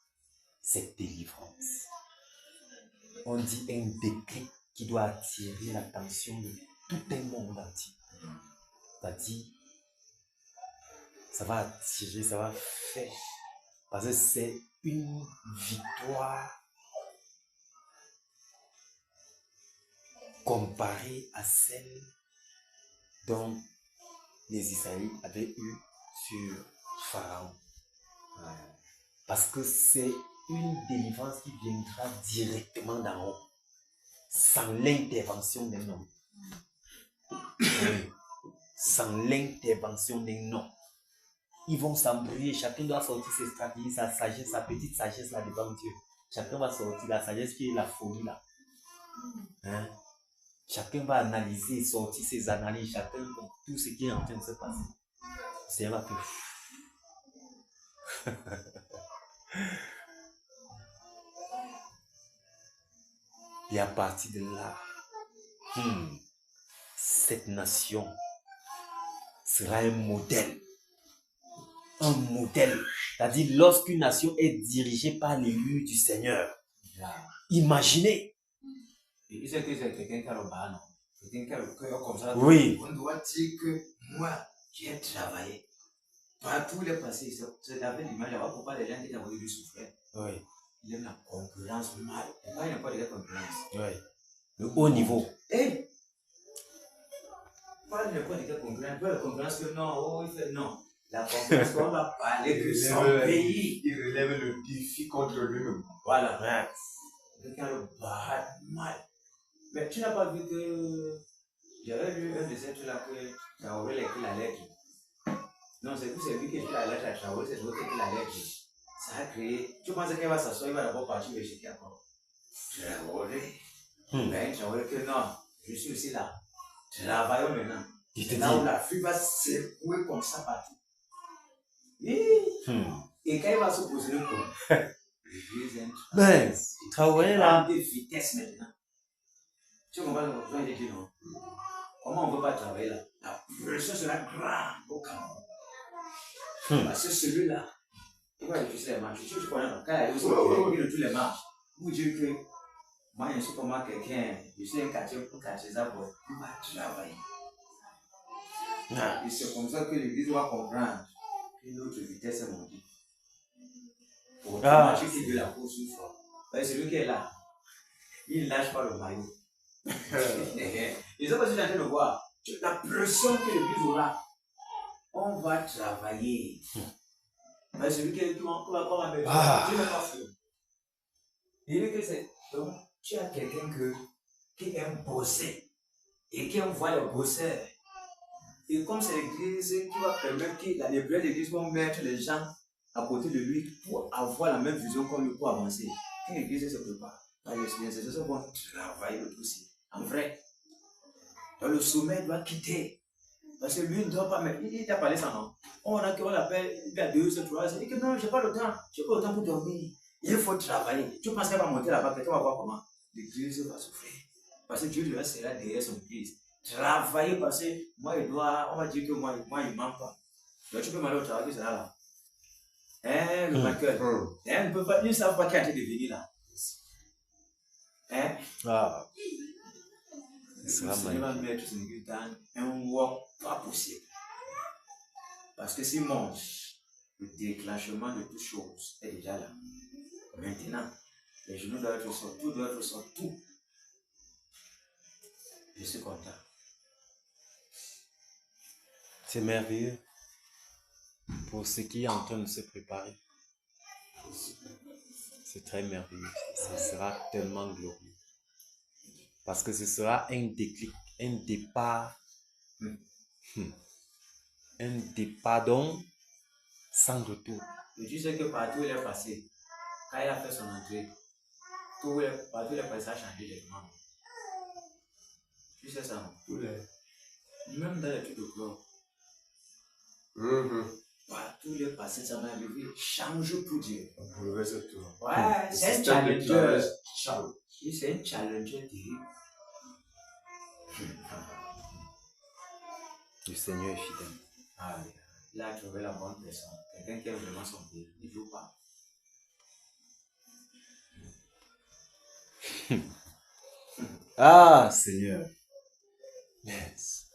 cette délivrance. On dit un déclic qui doit attirer l'attention de tout un monde entier. C'est-à-dire, ça va attirer, ça va faire. Parce que c'est une victoire comparée à celle dont les Israélites avaient eu sur Pharaon. Parce que c'est une délivrance qui viendra directement d'en haut, sans l'intervention d'un homme. Oui. Sans l'intervention d'un homme. Ils vont s'embrouiller, chacun doit sortir ses stratégies, sa sagesse, sa petite sagesse là devant Dieu. Chacun va sortir la sagesse qui est la folie là. Hein? Chacun va analyser, sortir ses analyses, chacun tout ce qui est en train de se passer. Le Seigneur va faire. Et à partir de là, cette nation sera un modèle. Un modèle. C'est-à-dire, lorsqu'une nation est dirigée par l'élu du Seigneur, imaginez. Et c'est que c'est quelqu'un qui a le bas, non? Quelqu'un qui a le cœur comme ça. Oui. On doit dire que moi, j'ai travaillé. Partout les passés, c'est avec l'image. Alors pourquoi les gens qui ont voulu souffrir? Oui. Il aime la concurrence mal. Pourquoi il n'aime pas de la concurrence? Oui. Le haut niveau. Eh! Pas n'importe quelle concurrence. Pas la concurrence que non, oh, il fait non. La concurrence qu'on va parler que son pays. Il relève le défi contre lui-même. Voilà. Ouais. Quelqu'un le bat mal. Mais tu n'as pas vu que j'avais lu un de ces trucs-là que Traoré a écrit la lettre. Non, c'est lui qui a écrit la lettre à Traoré, c'est l'autre qui a écrit la lettre. Ça a créé. Tu penses qu'elle va s'asseoir, il va d'abord partir vers chez encore. Traoré. Mais Traoré que non, je suis aussi là. Travaillons maintenant. C'est là où la fuite va secouer comme ça partout. Et quand il va se poser le coup, Mais, Traoré là. de vitesse maintenant. Tu comprends ce que je dis, non? Comment on ne peut pas travailler là? La pression sera grande au Cameroun. Parce que celui-là, il va réussir les marches. Tu connais, quand il arrive au il de tous les marches, vous dites que moi, je suis comme quelqu'un, je suis un quartier ça pour il va travailler. Et c'est comme ça que l'Église doit comprendre qu'une autre vitesse est montée. Pour marcher qui de la course une fois. Celui qui est là, il ne lâche pas le maillot. Ils ont pas en train de voir la pression que l'Église aura. On va travailler. Mais celui qui va mettre, Dieu n'est pas fou. Il dit que c'est. Donc, tu as quelqu'un qui aime bosser et qui aime voir les bosseurs. Et comme c'est l'Église qui va permettre que les prières d'Église vont mettre les gens à côté de lui pour avoir la même vision comme lui pour avancer. Quand l'Église se prépare, les intercesseurs vont travailler le dossier. En vrai, dans le sommet, il doit quitter. Parce que lui ne doit pas mettre. Il t'a parlé ça, non? On l'appelle, il a 2 ou 3 heures. Il dit que non, je n'ai pas le temps. Je n'ai pas le temps pour dormir. Il faut travailler. Tu penses qu'elle va monter là-bas, tu vas voir comment l'Église va souffrir. Parce que Dieu sera derrière son Église. Travailler parce que moi, on va dire que moi il ne manque pas. Donc tu peux m'aller au travail, c'est là. Hein, le vainqueur. Ils ne savent pas qui a été devenu là. Hein? Ah. Le Seigneur va mettre son Église dans un work pas possible. Parce que s'il mange, le déclenchement de toutes choses est déjà là. Maintenant, les genoux doivent être sortis, tout doit être sorti, tout. Je suis content. C'est merveilleux pour ce qui est en train de se préparer. C'est très merveilleux. Ce sera tellement glorieux. Parce que ce sera un déclic, un départ. Un départ donc sans retour. Et tu sais que partout il est passé, quand il a fait son entrée, partout il est passé, ça a changé directement. Tu sais ça, non? Tous les. Même dans les trucs de club. Partout il est passé, ça m'a levé, change pour Dieu. Ouais, c'est un challenger. C'est un challenger terrible. Le Seigneur est fidèle. Ah oui. Il a trouvé la bonne personne. Quelqu'un qui aime vraiment son pays. Il ne joue pas. Ah, Seigneur. Yes.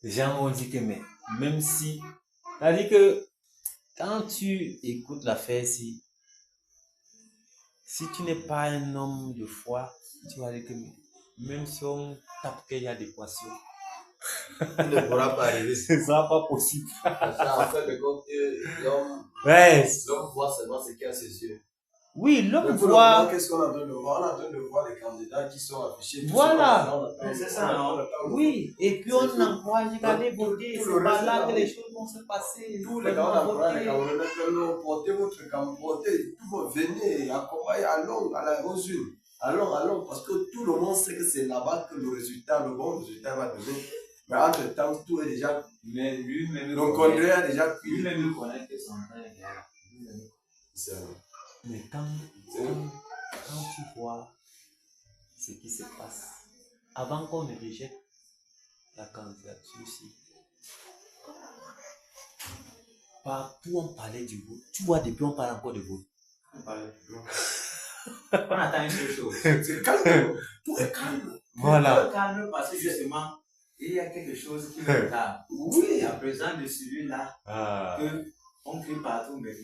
Les gens ont dit que même si... C'est-à-dire que quand tu écoutes l'affaire, si tu n'es pas un homme de foi, tu vas dire que même si on tape qu'il y a des poissons, Il ne pourra pas arriver. ce ne sera pas possible. En fait, le compte, l'homme voit seulement ce qu'il y a à ses yeux. Oui, l'homme voit. Qu'est-ce qu'on est en train de voir? On est en train de voir les candidats qui sont affichés. Voilà. C'est ça, non? Oui, et puis on encourage à aller voter. C'est pas là que les choses vont se passer. Tous les gens encouragent les Camerounais, portez votre campagne, venez, accompagnez, allons à la rosure. allons, parce que tout le monde sait que c'est là-bas que le bon résultat va donner. Mais entre-temps, tout est déjà. Mais lui-même, Le contraire est déjà cuit. lui-même, il connaît que son temps est là. Mais quand tu vois ce qui se passe, avant qu'on ne rejette la candidature ici, partout on parlait du vote. Tu vois, depuis on parle encore de vote. On attend une seule chose. C'est calme. Tout est calme. Voilà. Tout est calme parce que justement, il y a quelque chose qui me tarde. Oui. La présence de celui-là, que on crie partout, mais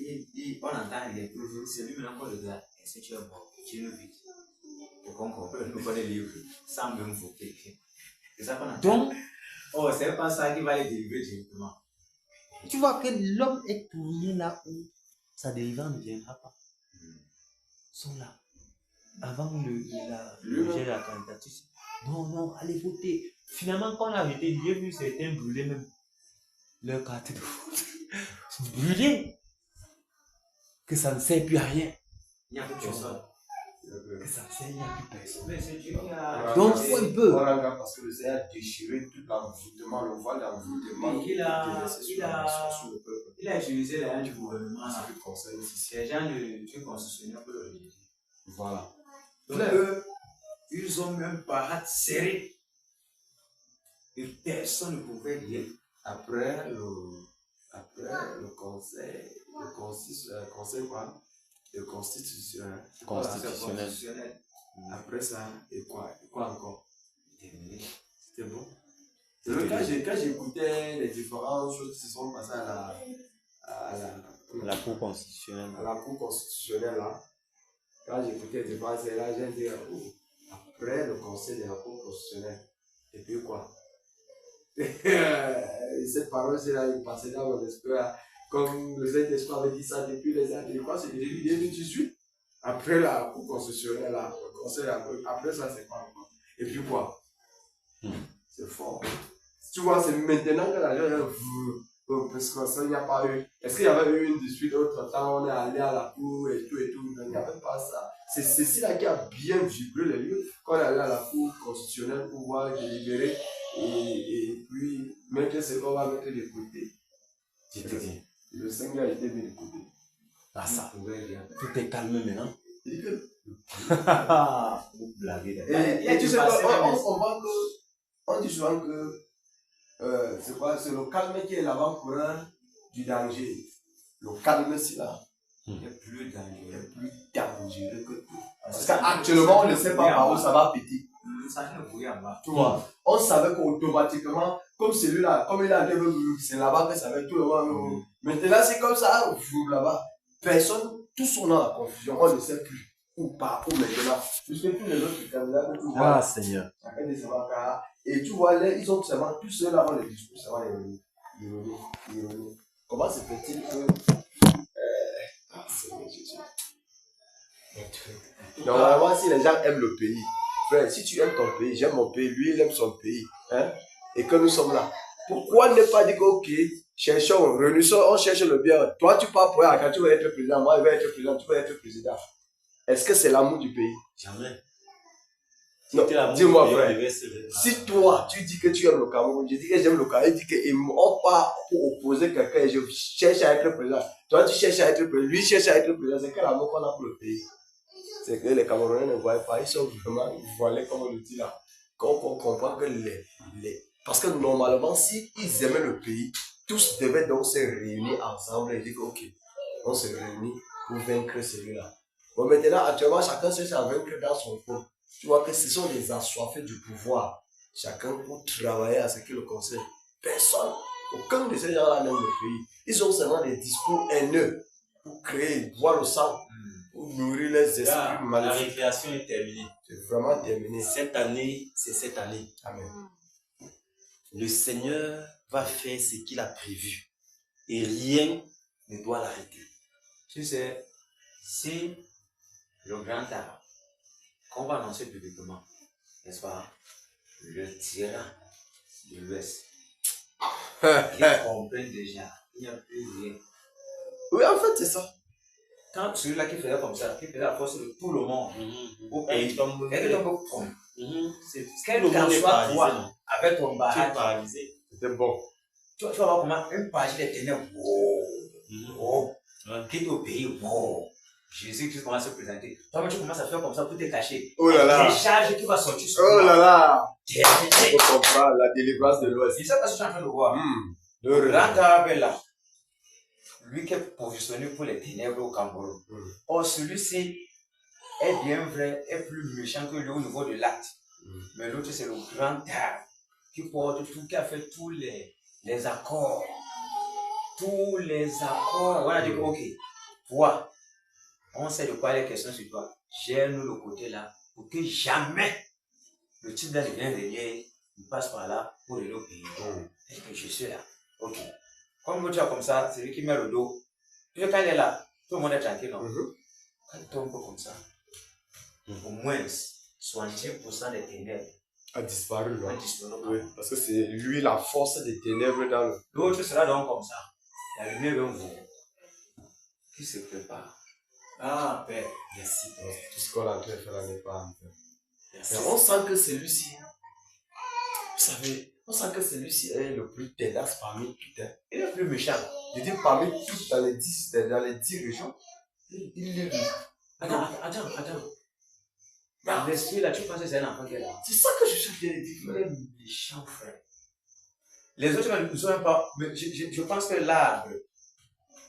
on entend rien. C'est lui maintenant qu'on le dit. Est-ce que tu es mort? Tu nous vis. Pour qu'on comprenne, nous connaissons les livres sans même voter. C'est ça qu'on entend. Donc, oh, c'est pas ça qui va les délivrer directement. tu vois que l'homme est tourné là où sa délivrance ne viendra pas. Ils sont là. Avant le jet de la candidature. Non, allez voter. Finalement, quand on a arrêté, j'ai vu certains brûler même leur carte de vote. Brûler. Que ça ne sert plus à rien. Il n'y a plus personne. Que ça ne sert, il n'y a plus personne. Mais c'est Dieu qui a. Donc, faut un peu. Parce que le Seigneur a déchiré tout l'envoûtement, le voile d'envoûtement. Il a utilisé les gens du gouvernement. Les gens du constitutionnel pour le rejeter. Voilà. Donc, eux, ils ont même parade serrée. Et personne ne pouvait dire. Après le conseil quoi? Le constitutionnel. Après ça, et quoi encore? C'était bon. Quand j'écoutais les différentes choses qui se sont passées à la Cour constitutionnelle. À la Cour constitutionnelle là, quand j'écoutais les différentes choses là, j'ai dit, après le conseil de la Cour constitutionnelle, et puis quoi? Cette parole-là, il passait dans mon esprit, comme le Saint-Esprit avait dit ça depuis les années, quoi, c'est depuis 2018. Après la Cour constitutionnelle, là, le conseil, après ça, c'est quoi encore? Et puis quoi? C'est fort. Tu vois, c'est maintenant que la gens parce que ça, il n'y a pas eu. Est-ce qu'il y avait eu une dispute autre temps, on est allé à la Cour et tout, il n'y avait pas ça. C'est ceci-là qui a bien vibré les lieux, quand on est allé à la Cour constitutionnelle pour voir délibérer. Et puis, mettre ce qu'on va mettre de côté. J'étais bien. Le Seigneur a été mis de côté. Ah, ça. Tout est calme maintenant. Il dit que. Vous blaguez. Et tu sais quoi, on dit souvent que c'est le calme qui est l'avant-coureur du danger. Le calme, c'est là. Il est plus dangereux. Il est plus dangereux que tout. Parce qu'actuellement, on ne sait pas par où ça va péter. Tu vois, on savait qu'automatiquement, comme celui-là, comme il a dit, c'est là-bas que ça va tout le monde. Maintenant, c'est comme ça, là-bas. Personne, tous sont dans la confusion, on ne sait plus où part, où maintenant. Puisque tous les autres candidats que tu vois, Seigneur. chacun de ses vacances, et tu vois, là, ils ont seulement, tous ceux-là ont les discours, c'est vraiment ironie. Comment se fait-il que. Seigneur Jésus. Normalement, si les gens aiment le pays, frère, si tu aimes ton pays, j'aime mon pays, lui il aime son pays, hein, et que nous sommes là, pourquoi ne pas dire que, ok, cherchons, réunissons, on cherche le bien. Toi, tu pars pour là, quand tu veux être président, moi, je vais être président, tu veux être président. Est-ce que c'est l'amour du pays? Jamais. Non, dis-moi, frère, si toi, tu dis que tu aimes le Cameroun, je dis que j'aime le Cameroun, je dis qu'on part pour opposer quelqu'un et je cherche à être président. Toi, tu cherches à être président, lui cherche à être président, c'est quel amour qu'on a pour le pays? C'est que les Camerounais ne voient pas, ils sont vraiment voilés, comme on le dit là. Quand on comprend que parce que normalement, si ils aimaient le pays, tous devaient donc se réunir ensemble et dire ok, on se réunit pour vaincre celui-là. Bon, maintenant, actuellement, chacun cherche à vaincre dans son coin. Tu vois que ce sont des assoiffés du pouvoir. Chacun pour travailler à ce que le conseil. Personne, aucun de ces gens-là n'aime le pays. Ils ont seulement des discours haineux pour créer, boire le sang. Pour nourrir les esprits La récréation est terminée. C'est vraiment terminé. Cette année, c'est cette année. Amen. Le Seigneur va faire ce qu'il a prévu. Et rien ne doit l'arrêter. Tu sais, si le grand arbre qu'on va annoncer publiquement, n'est-ce pas, le tyran de l'Ouest, il comprend déjà, il n'y a plus rien. Oui, en fait, c'est ça. quand celui-là qui faisait comme ça, qui faisait la force de tout le monde, au pays, et que donc, quel qu'en soit toi, avec ton barrage, c'était bon. Tu vas voir comment une partie des ténèbres, quitte au pays, Jésus-Christ commence à se présenter. Toi, tu commences à faire comme ça pour te cacher. Oh là là. Les charges qui vont sortir sur toi. Oh là là. Il faut comprendre la délivrance de l'Ouest. C'est ça que je suis en train de voir. Le grand arabe est là. Lui qui est positionné pour les ténèbres au Cameroun. Or, celui-ci est bien vrai, est plus méchant que lui au niveau de l'acte. Mais l'autre, c'est le grand arabe qui porte tout, qui a fait tous les accords. Tous les accords. On a dit, ok, toi, on sait de quoi il est question sur toi. Gère-nous le côté là pour que jamais le type là ne vienne régner, il passe par là pour aller au pays. Et que je suis là. Ok. Comme tu as comme ça, c'est lui qui met le dos. Puis quand il est là, tout le monde est tranquille, non? Quand il tombe comme ça, au moins 70% des ténèbres a disparu. Oui, parce que c'est lui la force des ténèbres dans le. L'autre sera donc comme ça. La lumière vient vous. Qui se prépare? Ah, Père. Merci. Tout ce qu'on est en train de faire là n'est pas. Mais on sent que celui-ci, vous savez, on sent que celui-ci est le plus tenace parmi toutes. Il est le plus méchant. Je dis parmi toutes dans les 10 régions. Il est lui. Attends. L'esprit là, tu penses que c'est un enfant qui est là? C'est ça que je cherche à dire. Il est méchant, frère. Les autres ne sont même pas. Mais je pense que l'arbre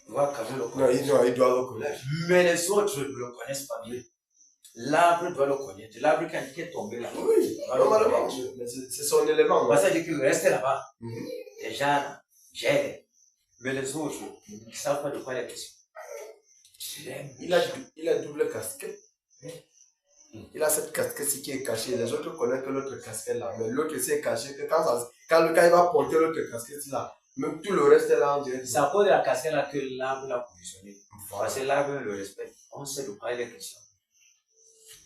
doit quand même le connaître. Non, il doit le connaître. Mais les autres ne le connaissent pas bien. L'arbre doit le connaître. L'arbre qui est tombé là. Oui, normalement. Mais c'est son élément. Ça veut dire qu'il reste là-bas. Les gens gèrent. Mais les autres, ils ne savent pas de quoi il est question. Il a double casquette. Il a cette casquette qui est cachée. Les autres connaissent que l'autre casquette là. Mais l'autre s'est caché que quand le gars il va porter l'autre casquette là, même tout le reste est là, on dirait. C'est à cause de la casquette là que l'arbre l'a positionné. Parce que l'arbre le respecte. On sait de quoi il est question.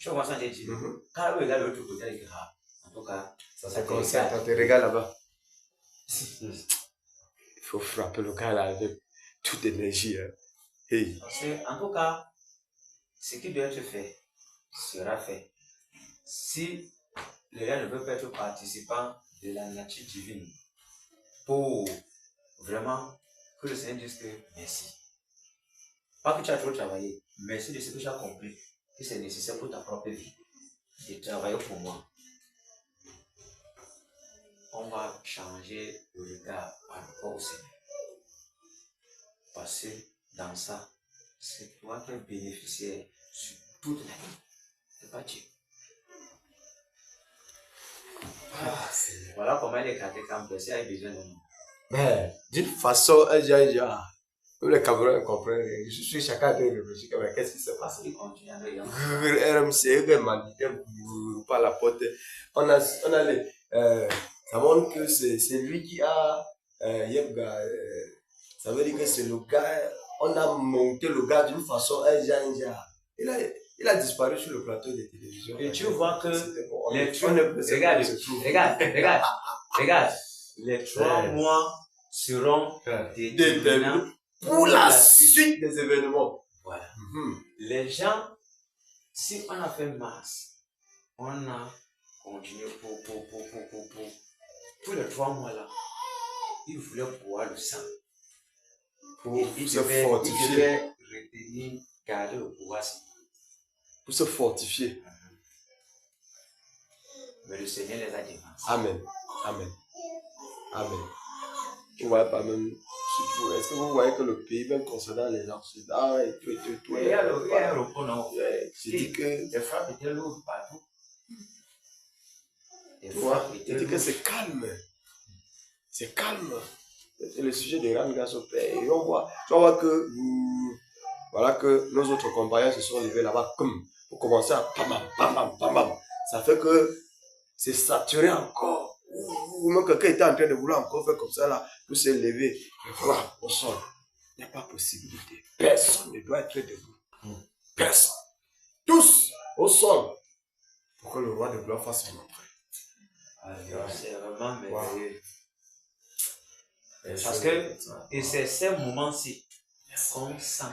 Tu vois ça, j'ai dit. Quand on regarde de l'autre côté, il dit, en tout cas, ça te regarde. Ça te regarde là-bas. Il faut frapper le gars là avec toute énergie. Hey. Parce que, en tout cas, ce qui doit être fait sera fait. Si le gars ne veut pas être participant de la nature divine, pour vraiment que le Seigneur dise que merci. Pas que tu as trop travaillé, merci de ce que tu as compris, que c'est nécessaire pour ta propre vie, de travailler pour moi. On va changer le regard par rapport au Seigneur. Parce que dans ça, c'est toi qui es bénéficiaire sur toute la vie. C'est pas Dieu. Voilà comment il est gâté quand il a besoin de nous. Mais d'une façon, les Camerounais comprennent. Je suis chacun de réfléchir. Mais qu'est-ce qui se passe? RMC, par la porte. On a les. Ça montre que c'est lui qui a. Ça veut dire que c'est le gars. On a monté le gars d'une façon. Il a disparu sur le plateau de télévision. Et tu vois que les 3 regarde, les 3 mois seront déterminants pour la suite des événements. Voilà. Les gens, si on a fait masse, on a continué pour les 3 mois là, ils voulaient boire le sang. Pour se fortifier. Ils devaient retenir, garder le pouvoir. Pour se fortifier. Mais le Seigneur les a dévancés. Amen. Vous voyez pas même. Est-ce que vous voyez que le pays, même concernant les gens, c'est tout. Il y a un repos, non? Je dis que. Les frappes étaient lourdes partout. Je dis que c'est calme. C'est calme. C'est le sujet de Ramigas au Père. Et on voit que. Voilà que nos autres compagnons se sont levés là-bas comme pour commencer à pam. Ça fait que c'est saturé encore. Ou même quelqu'un était en train de vouloir encore faire comme ça là pour se lever. Voilà, au sol. Il n'y a pas possibilité. Personne ne doit être debout. Personne. Tous au sol. Pour que le roi de gloire fasse son entrée. C'est vraiment merveilleux. Parce que et c'est ces moments-ci qu'on sent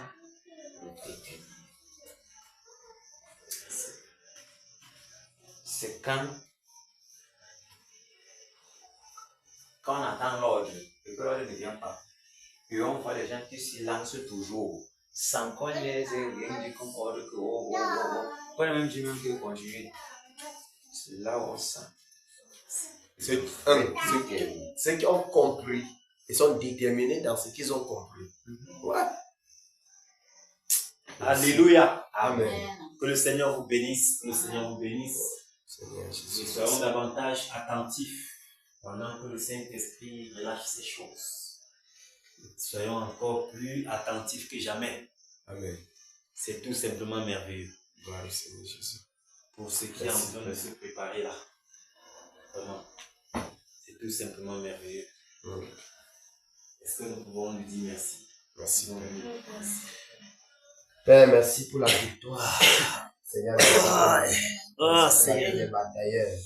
C'est quand on attend l'ordre et que l'ordre ne vient pas. Et on voit les gens qui s'y lancent toujours, sans qu'on les ait rien dit comme ordre que on a même dit même qu'il continue. C'est là où on sent. C'est ceux qui ont compris, ils sont déterminés dans ce qu'ils ont compris. Ouais. Alléluia. Amen. Que le Seigneur vous bénisse. Que le Seigneur vous bénisse. Seigneur Jésus. Nous soyons davantage attentifs pendant que le Saint-Esprit relâche ces choses. Soyons encore plus attentifs que jamais. Amen. C'est tout simplement merveilleux. Gloire au Seigneur Jésus. Pour ceux qui ont besoin de se préparer là. Vraiment. C'est tout simplement merveilleux. Est-ce que nous pouvons lui dire merci? Merci. Merci. Père, merci pour la victoire. Seigneur, Seigneur. les batailleurs.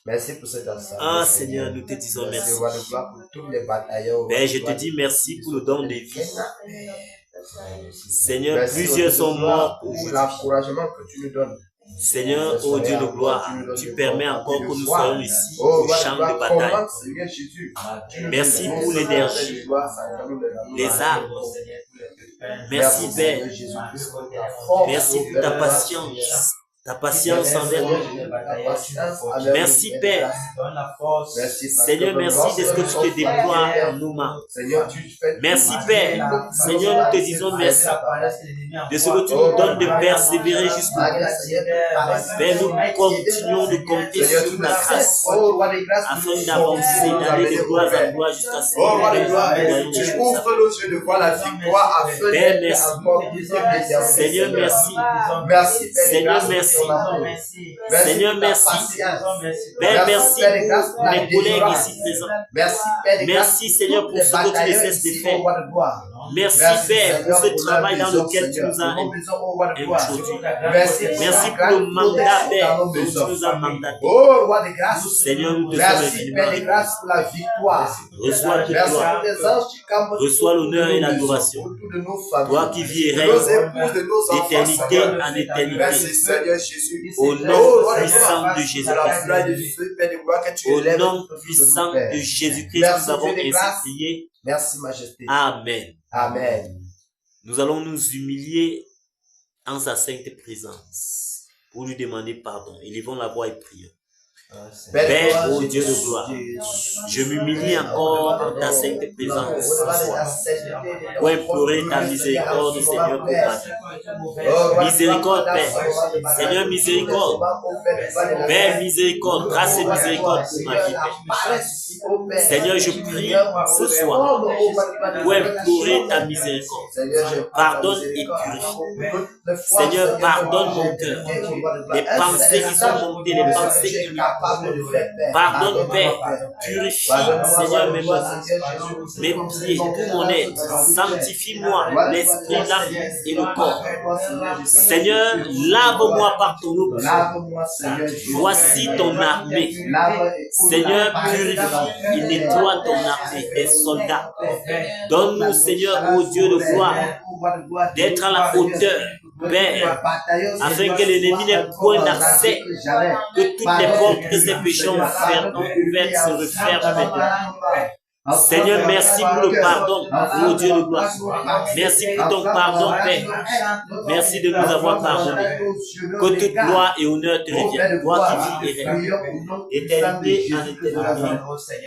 Merci pour cette assemblée. Ah Seigneur, nous te disons merci. Pour tous les batailleurs. Père, je te dis merci pour le don de vie. Seigneur, merci plusieurs sont morts pour l'encouragement que tu nous donnes. Seigneur, ô Dieu de gloire, tu permets encore que nous soyons ici au champ de bataille. Merci pour l'énergie, les armes. Merci Père. Merci pour ta patience envers nous. Merci Père. Seigneur, merci de ce que tu te déploies en nous. Merci Père. Seigneur, nous te disons merci de ce que tu nous donnes de persévérer jusqu'au bout. Père, nous continuons de compter sur ta grâce afin d'avancer, d'aller de gloire en gloire jusqu'à ce que tu ouvres nos yeux de voir la victoire afin Père, merci. Seigneur, merci. Merci Seigneur, merci. Seigneur, merci. Père, merci pour mes collègues ici présents. Merci, Seigneur, pour ce que tu ne cesses de faire. Merci, Père, pour ce travail dans lequel tu nous as introduits. Merci pour le mandat, Père, que tu nous as mandaté. Seigneur, nous te sommes infiniment. Reçois toute gloire. Reçois l'honneur et l'adoration. Toi qui vis et règnes d'éternité en éternité. Au nom puissant de Jésus-Christ. Au nom puissant de Jésus-Christ, nous avons ainsi prié. Merci, Majesté. Amen. Amen. Nous allons nous humilier en sa sainte présence pour lui demander pardon. Élevons la voix et prions. Père, ô Dieu de gloire, je m'humilie encore en ta sainte présence pour implorer ta miséricorde, Seigneur, pour ma vie. Miséricorde, Père. Seigneur, miséricorde. Père, miséricorde, grâce et miséricorde pour ma vie, Père. Seigneur, je prie ce soir pour implorer ta miséricorde. Pardonne et purifie. Seigneur, pardonne mon cœur. Les pensées qui sont montées, les pensées qui pardonne, Père, purifie, Seigneur, mes pieds, tout mon être, sanctifie-moi, l'esprit, l'âme et le corps. Seigneur, lave-moi par ton eau. Voici ton armée. Seigneur, purifie et nettoie ton armée, tes soldats. Donne-nous, Seigneur, ô Dieu de gloire, d'être à la hauteur, Père, afin que l'ennemi n'ait point d'accès, que toutes les portes que ses péchés ont ouvertes se referment maintenant. Seigneur, merci pour le pardon, ô Dieu de gloire. Merci pour ton pardon, Père. Merci de nous avoir pardonné. Que toute gloire et honneur te reviennent. Toi qui vis et règnes, éternité en éternité.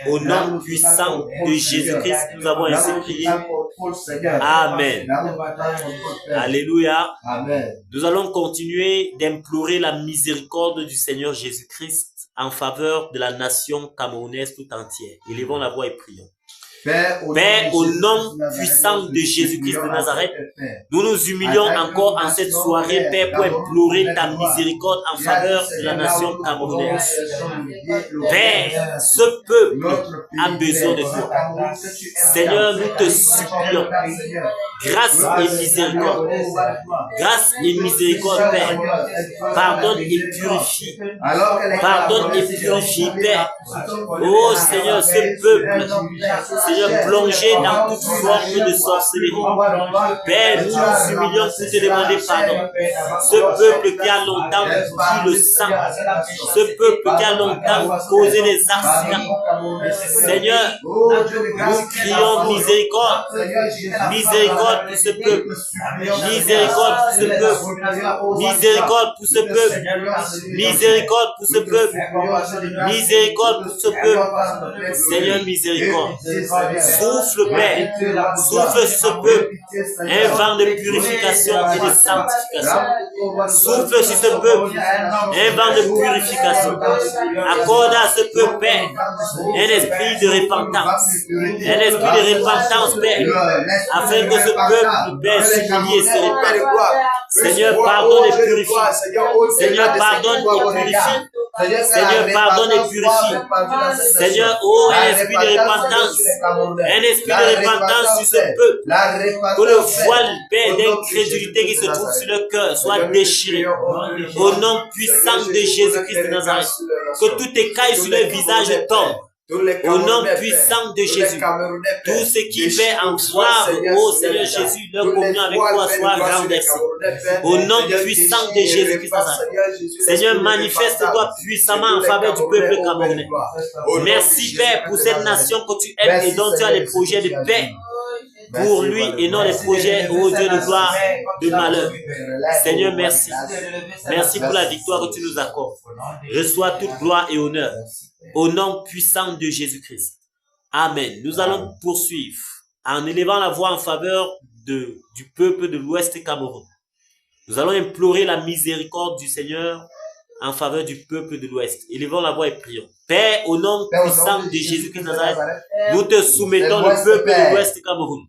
Au nom puissant de Jésus-Christ, nous avons ainsi prié. Amen. Alléluia. Nous allons continuer d'implorer la miséricorde du Seigneur Jésus-Christ en faveur de la nation camerounaise tout entière. Élevons la voix et prions. Père, au nom puissant de Jésus-Christ de Nazareth, nous nous humilions encore en cette soirée, Père, pour implorer ta miséricorde en faveur de la nation camerounaise. Père, ce peuple a besoin de toi. Seigneur, nous te supplions. Grâce et miséricorde. Grâce et miséricorde, Père. Pardonne et purifie. Pardonne et purifie, Père. Oh Seigneur, ce peuple Seigneur, plongés dans toute forme de sorcellerie. Père, nous nous humilions pour te demander pardon. Ce peuple qui a longtemps pris le sang, ce peuple qui a longtemps causé des accidents. Seigneur, nous crions miséricorde. Miséricorde pour ce peuple. Miséricorde pour ce peuple. Miséricorde pour ce peuple. Miséricorde pour ce peuple. Miséricorde pour ce peuple. Seigneur, miséricorde. Souffle, Père. Souffle sur ce peuple. Un vent de purification et de sanctification. Souffle sur ce peuple. Un vent de purification. Accorde à ce peuple, Père, un esprit de repentance. Un esprit de repentance, Père, afin que ce peuple, Père, s'humilie et se répande. Seigneur, pardonne et purifie. Seigneur, pardonne et purifie. Seigneur, pardonne et purifie. Seigneur, oh, un esprit de repentance. Un esprit de repentance sur ce peuple. Que le voile, Père, d'incrédulité qui se trouve sur le cœur soit déchiré. Au nom puissant de Jésus-Christ de Nazareth. Que tout écaille sur le visage tombe. Au nom puissant de Jésus, tout ce qui fait en croire au Seigneur Jésus, leur communion avec toi soit renversé. Au nom puissant de Jésus-Christ, Seigneur, manifeste-toi puissamment en faveur du peuple camerounais. Merci, Père, pour cette nation que tu aimes et dont tu as les projets de paix pour lui et non les projets, ô Dieu de gloire, de malheur. Seigneur, merci. Merci pour la victoire que tu nous accordes. Reçois toute gloire et honneur. Au nom puissant de Jésus-Christ. Amen. Nous allons poursuivre en élevant la voix en faveur du peuple de l'Ouest Cameroun. Nous allons implorer la miséricorde du Seigneur en faveur du peuple de l'Ouest. Élevons la voix et prions. Père, au nom puissant de Jésus-Christ de Nazareth, nous te soumettons le peuple de l'Ouest Cameroun.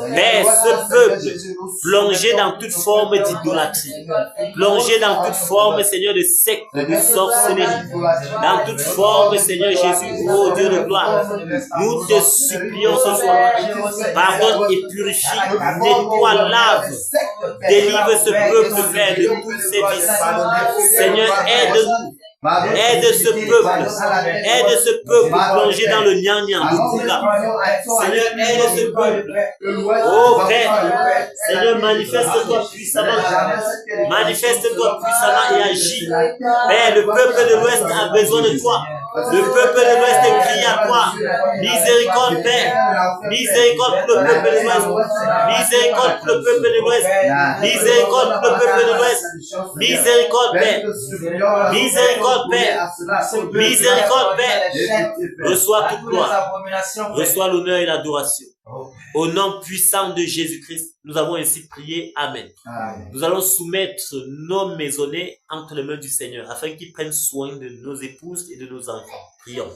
Père, ce peuple plongé dans toute forme d'idolâtrie, plongé dans toute forme, Seigneur, de secte, de sorcellerie, dans toute forme, Seigneur Jésus, ô Dieu de gloire, nous te supplions ce soir, pardonne et purifie, nettoie, lave, délivre ce peuple, Père, de tous ses vices. Seigneur, aide-nous. Aide ce peuple plongé dans le gnangnan, le Bouddha. Seigneur, aide ce peuple. Oh Père, Seigneur, manifeste-toi puissamment. Manifeste-toi puissamment et agis. Père, le peuple de l'Ouest a besoin de toi. Le peuple de l'Ouest crie à toi. Miséricorde, Père. Miséricorde pour le peuple de l'Ouest. Miséricorde pour le peuple de l'Ouest. Miséricorde pour le peuple de l'Ouest. Miséricorde, Père. Miséricorde, Père. Miséricorde, Père. Reçois toute gloire. Reçois l'honneur et l'adoration. Au nom puissant de Jésus-Christ, nous avons ainsi prié. Amen. Nous allons soumettre nos maisonnés entre les mains du Seigneur afin qu'il prenne soin de nos épouses et de nos enfants. Prions.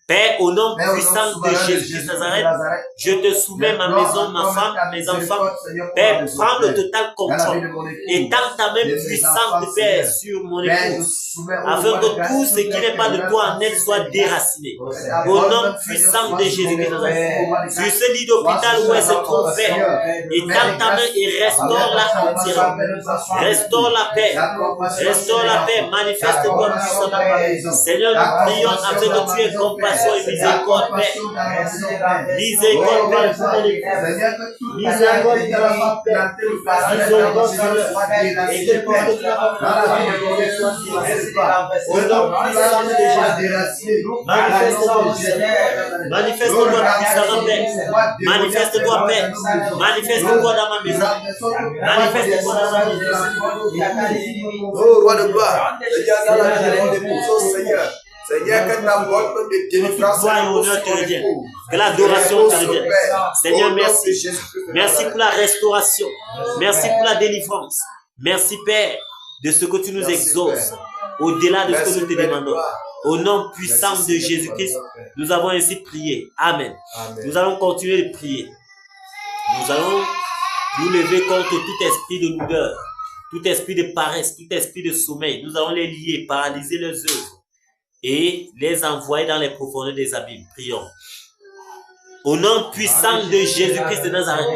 Père, au nom puissant de Jésus-Christ de Nazareth, je te soumets ma maison, ma femme, mes enfants. Père, prends le total contrôle et tends ta main puissante, Père, sur mon épouse, afin que tout ce qui n'est pas de toi en elle soit déraciné. Au nom puissant de Jésus-Christ de Nazareth, sur ce lit d'hôpital où elle se trouve, Père, et tends ta main et restaure-la entièrement. Restaure la paix. Restaure la paix. Manifeste-toi puissamment. Seigneur, nous prions afin que tu aies compassion et miséricorde, Père. Miséricorde, Père, pour mon épouse. Miséricorde, Père. Miséricorde, Père. Et que porte la au nom puissant de Jésus. Manifeste-toi, manifeste-toi puissamment, Père. Manifeste-toi, Père. Manifeste-toi dans ma maison. Manifeste-toi dans ma maison. Oh, roi de gloire. Seigneur. Seigneur, que ta porte de délivrance que l'adoration te revienne. Seigneur, merci. Merci pour la restauration. Merci pour la délivrance. Merci, Père, de ce que tu nous exauces, au-delà de ce que nous te demandons. Au nom puissant de Jésus-Christ, nous avons ainsi prié. Amen. Nous allons continuer de prier. Nous allons nous lever contre tout esprit de lourdeur, tout esprit de paresse, tout esprit de sommeil. Nous allons les lier, paralyser leurs œuvres et les envoyer dans les profondeurs des abîmes. Prions. Au nom puissant de Jésus-Christ de Nazareth,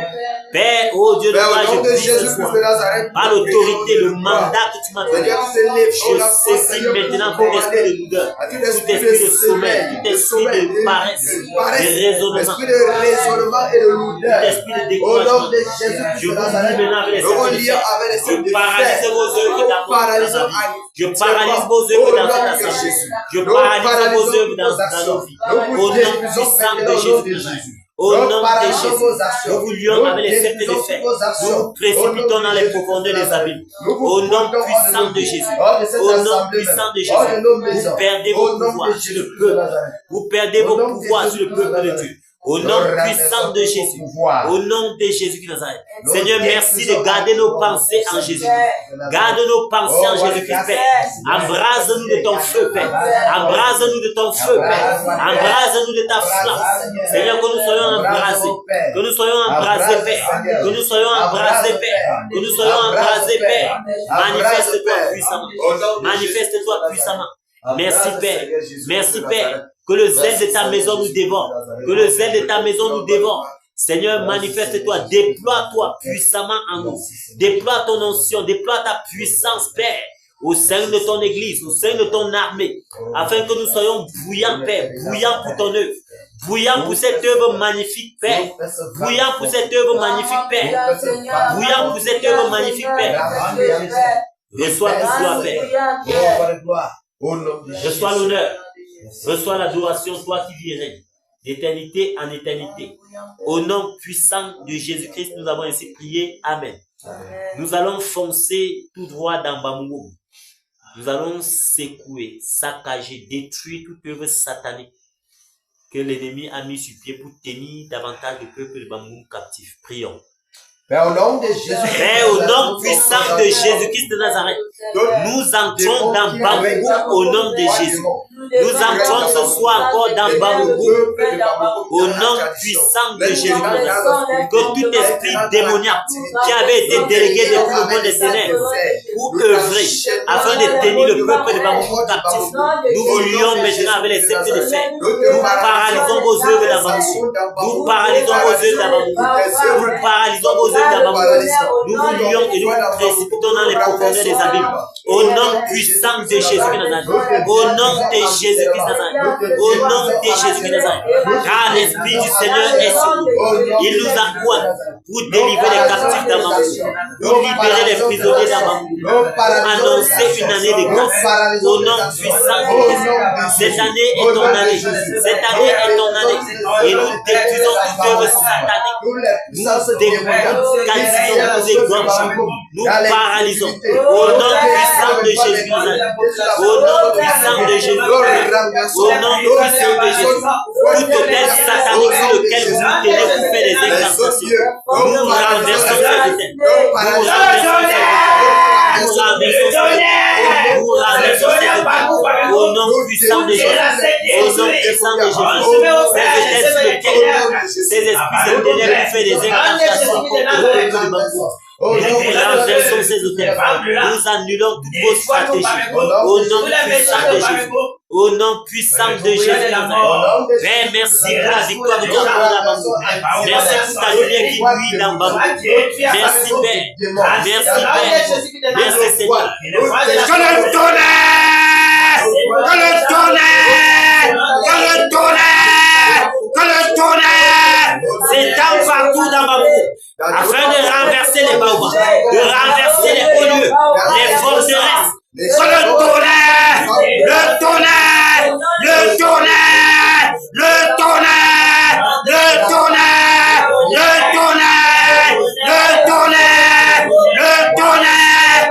Père, oh Dieu de Père, gloire, au nom de je prie ce Jésus-Christ soir, de Nazareth, par l'autorité, le mandat que tu m'as donné, je saisis maintenant tout esprit de douleur, tout esprit de sommeil, tout esprit de paresse, de raisonnement, esprit de raisonnement et de lourdeur. tout esprit de Au découragement. nom de Jésus-Christ Je de vous dis Nazareth, maintenant avec les je vous esprits de lis fer. avec les Je esprits de paralyse fer. vos œuvres Nous d'amour dans paralysons sa vie. Je paralyse vos œuvres dans cette assemblée. Je paralyse vos œuvres dans nos vies. Au nom puissant de Jésus-Christ. Au nom de Jésus, nous vous lions avec les sceptres de fer. Nous nous précipitons dans les profondeurs des abîmes. Au nom puissant de Jésus. Au nom puissant de Jésus. Vous perdez vos pouvoirs sur le peuple. Vous perdez vos pouvoirs sur le peuple de Dieu. Au nom puissant de Jésus. Au nom de Jésus qui Nazareth. Seigneur, merci de garder nos pensées en Jésus. Garde nos pensées en Jésus-Christ, Père. Embrase-nous de ton feu, Père. Embrase-nous de ton feu, Père. Embrase-nous de ta flamme. Seigneur, que nous soyons embrasés. Que nous soyons embrasés, Père. Que nous soyons embrasés, Père. Que nous soyons embrasés, Père. Manifeste-toi puissamment. Manifeste-toi puissamment. Merci, Père. Merci, Père. Que le zèle de ta maison nous dévore. Que le zèle de ta maison nous dévore. Seigneur, manifeste-toi, déploie-toi puissamment en nous. Déploie ton onction, déploie ta puissance, Père, au sein de ton église, au sein de ton armée, afin que nous soyons bouillants, Père, bouillants pour ton œuvre. Bouillant pour cette œuvre magnifique, Père. Bouillant pour cette œuvre magnifique, Père. Bouillant pour cette œuvre magnifique, Père. Reçois toute gloire, Père. Reçois l'honneur. Reçois l'adoration, toi qui vis règne, d'éternité en éternité. Au nom puissant de Jésus-Christ, nous avons ainsi prié. Amen. Nous allons foncer tout droit dans Bamoumo. Nous allons secouer, saccager, détruire toute œuvre satanique que l'ennemi a mis sur pied pour tenir davantage de peuple de Bamoumo captif. Prions. Père, au nom de Jésus. Père, au nom puissant de Jésus-Christ de Nazareth, nous entrons dans Bamoumo au nom de Jésus. Nous entrons ce soir encore dans Bamoumo au nom puissant de Jésus-Christ. Que tout esprit démoniaque qui avait été délégué depuis le monde des ténèbres pour œuvrer afin de tenir le peuple de Bamoumo captif, nous vous lions maintenant avec les sceptres de fer. Nous paralysons vos œuvres dans Bamoumo. Nous paralysons vos œuvres dans Bamoumo. Nous paralysons vos œuvres dans Bamoumo. Nous vous lions et nous nous précipitons dans les profondeurs des abîmes. Au nom puissant de Jésus-Christ. Au nom de Jésus-Christ Nazareth. Au nom de Jésus-Christ Nazareth. Car l'Esprit du Seigneur est sur nous. Il nous envoie pour délivrer les captifs dans Bamoumo, pour libérer les prisonniers dans Bamoumo, pour annoncer une année de grâce. Au nom puissant de Jésus. Cette année est ton année. Cette année est ton année. Et nous détruisons toute œuvre satanique. Nous détruisons, nous égorgeons, nous paralysons. Au nom puissant de Jésus. Au nom puissant de Jésus. Au nom puissant de Jésus. Tout hôtel satanique sur lequel vous vous tenez pour faire des incantations, nous renversons ces hôtels. Nous renversons ces hôtels. Nous renversons ces hôtels. Au nom puissant de Jésus. Au nom puissant de Jésus. Ces esprits se tenaient pour faire des incantations contre le peuple de Bamoumo. Nous renversons ces hôtels. Nous annulons toutes vos stratégies. Au nom puissant de Jésus. Au nom puissant de Jésus. Père, merci pour la victoire de ton nom dans Bamoumo. Merci pour ta lumière qui brille dans Bamoumo. Merci Père. Merci Père. Merci Seigneur. Que le tonnerre! Que le tonnerre! Que le tonnerre! Que le tonnerre! S'étend partout dans Bamoumo, afin de renverser les baobabs, de renverser les hauts lieux, les forteresses. Que le tonnerre! Le tonnerre! Le tonnerre! Le tonnerre! Le tonnerre! Le tonnerre! Le tonnerre! Le tonnerre!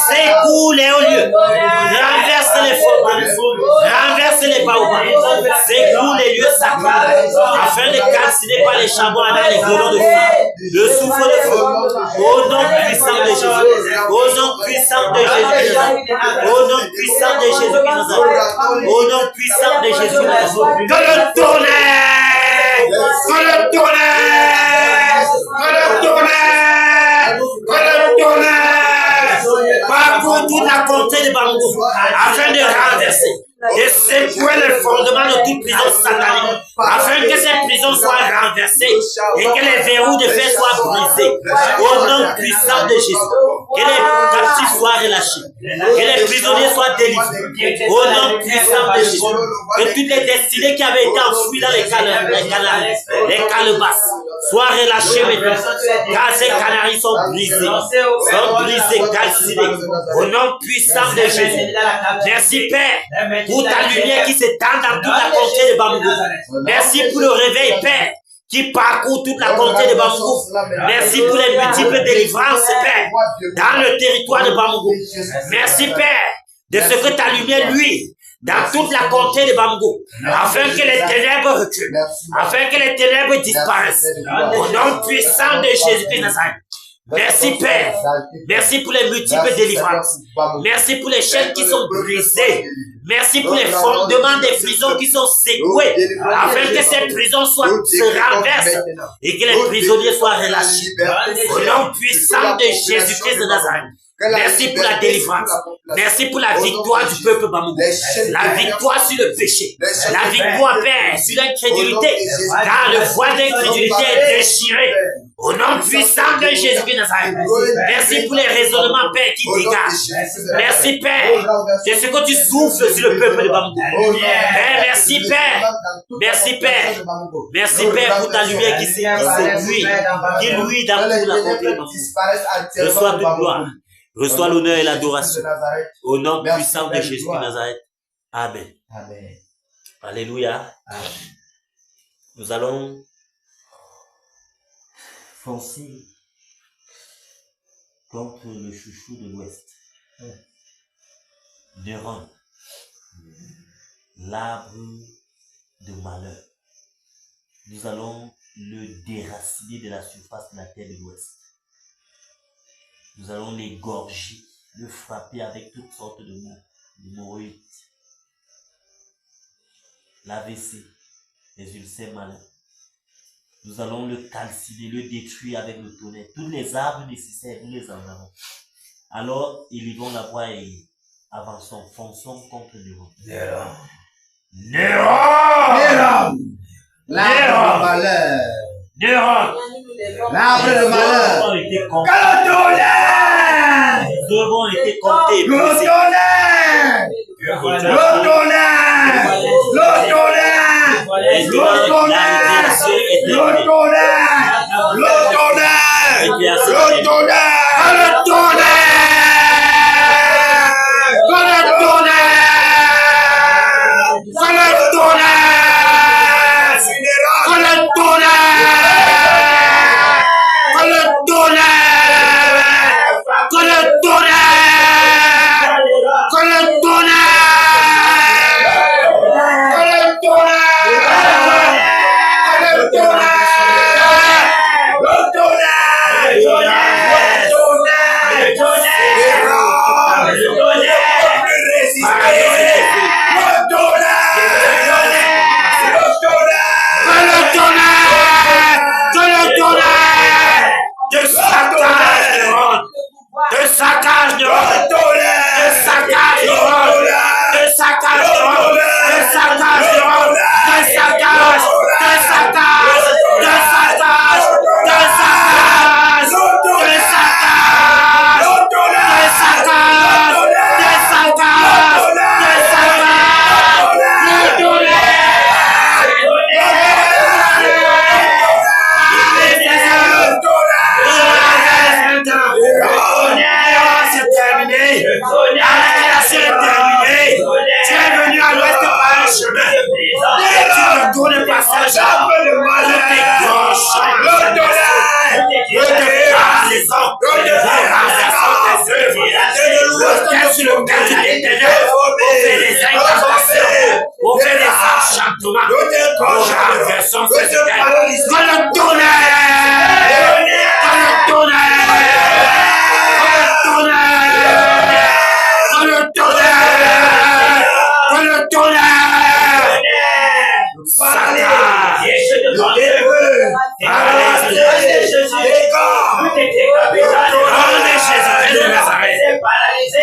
Secoue les hauts lieux, renverse les forteresses, renverse les baobabs, secoue les lieux sacrés, afin de calciner par les charbons avec les grelons de feu, le souffle de feu, au nom puissant de Jésus, au nom puissant de Jésus, au nom puissant de Jésus, au nom puissant de Jésus. Que le tonnerre! Que le tonnerre! Que le tonnerre! Que le tonnerre! Parcours toute la comté de Bamoumo, afin de renverser, de secouer le fondement de toute prison satanique, afin que cette prison soit renversée et que les verrous de fer soient brisés. Au nom puissant de Jésus, que les captifs soient relâchés, que les prisonniers soient délivrés. Au nom puissant de Jésus, que toutes les destinées qui avaient été enfouies dans les calebasses soient relâchées maintenant, car ces canaries sont brisés, calcinés. Au nom puissant de Jésus. Merci Père pour ta lumière qui s'étend dans toute la contrée de Bambouk. Merci pour le réveil Père qui parcourt toute la contrée de Bambouk. Merci pour les multiples délivrances Père dans le territoire de Bambouk. Merci Père de ce que ta lumière luit dans toute la contrée de Bambouk, afin que les ténèbres reculent, afin que les ténèbres disparaissent. Au nom puissant de Jésus-Christ Nazareth. Merci Père. Merci pour les multiples délivrances. Merci pour les chaînes qui sont brisées. Merci pour les fondements des prisons qui sont secoués, afin que ces prisons se renversent et que les prisonniers soient relâchés. Au nom puissant de Jésus-Christ de Nazareth. Merci pour la délivrance. Merci pour la victoire du peuple Bambouk. La victoire sur le péché. La victoire, Père, sur l'incrédulité. Car le voile d'incrédulité est déchiré. Au nom puissant de Jésus-Christ Nazareth. Merci pour les raisonnements, Père, qui dégagent. Merci, Père, de ce que tu souffles sur le peuple de Bambouk. Père, merci, Père. Merci, Père. Merci, Père, pour ta lumière qui luit dans toute la contrée de Bambouk. Reçois toute gloire. Reçois l'honneur et l'adoration. Au nom puissant de Jésus de Nazareth. Amen. Amen. Alléluia. Amen. Nous allons foncer contre le chouchou de l'Ouest. Neuron. L'arbre de malheur. Nous allons le déraciner de la surface de la terre de l'Ouest. Nous allons l'égorger, le frapper avec toutes sortes de maux, d'hémorroïdes, l'AVC, les ulcères malins. Nous allons le calciner, le détruire avec le tonnerre. Tous les arbres nécessaires, nous les en avons. Alors, élevons la voix et avançons, fonçons contre Néron. Néron! L'arbre de malheur. Néron! L'arbre de malheur. Nous avons été comptés. Le tonnerre! Le tonnerre! Le tonnerre! Le tonnerre! Le tonnerre! Le tonnerre! Le tonnerre! Le tonnerre!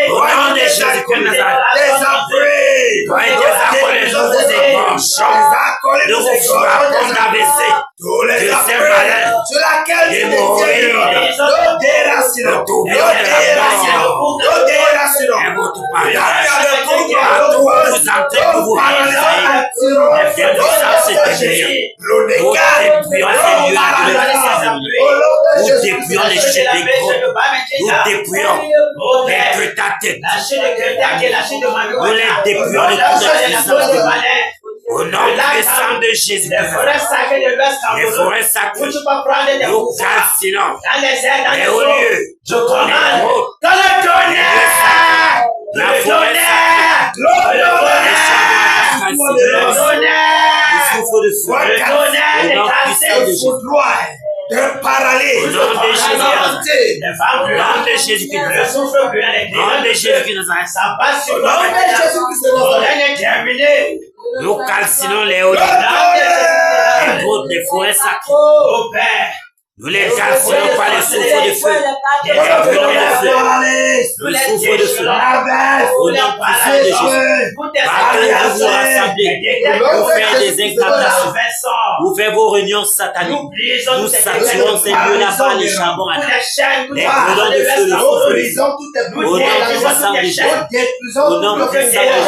Au nom de Jésus-Christ de Nazareth. méchants ne vous frappent d'AVC, de ces malins, sur laquelle de tu mourir, nous déracinons, de t'oublier de la mort, et votre mariage, à tout vous entrez pour vous réaliser, des puissances étrangères, nous dépouillons ces lieux de l'église, nous dépouillons les chefs des groupes, nous dépouillons les queues de ta tête, nous les dépouillons de toute la puissance du malin. Au nom puissant de Jésus, les forêts sacrées, nous calcinons, mais au lieu, je commande, dans le tonnerre, la forêt sacrée, le souffle de feu, au nom puissant de Jésus. De parler, au nom de Jésus, au nom de Jésus-Christ Nazareth, nous calcinons les hauts, les routes, les forêts sacrées. Nous les calcinons par le souffle de feu, le souffle de feu, au nom puissant de Jésus. Partout où vous vous rassemblez, vous faites des incantations, vous faites vos réunions sataniques. Nous saturons ces lieux-là les charbons à les brûlons de feu, le souffle, au nom puissant de Jésus, au nom puissant de Jésus,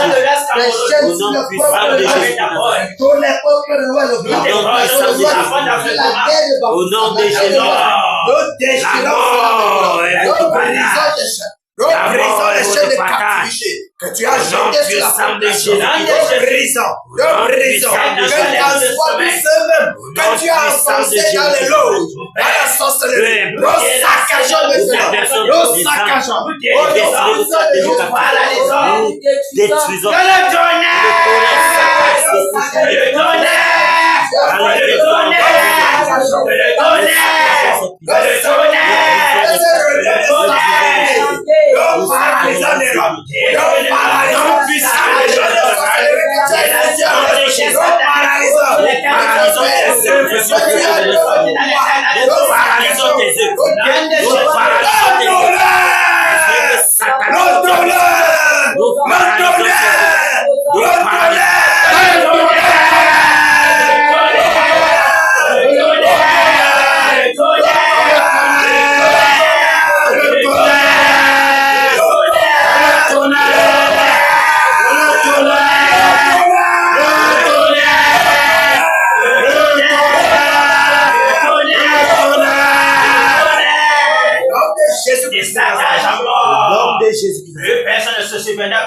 au nom puissant de Jésus, au nom de Jésus, la mort est votre partage. Nous brisons les chaînes de captivité que tu as jetées sur la femme de Jésus. Nous brisons, quel qu'en soit de ce même que tu as enfoncé dans les loges, dans la sorcellerie. Nous saccageons maintenant, nous saccageons, nous détruisons que le tonnerre, paralysant les hommes, paralysant puissant les jeunes,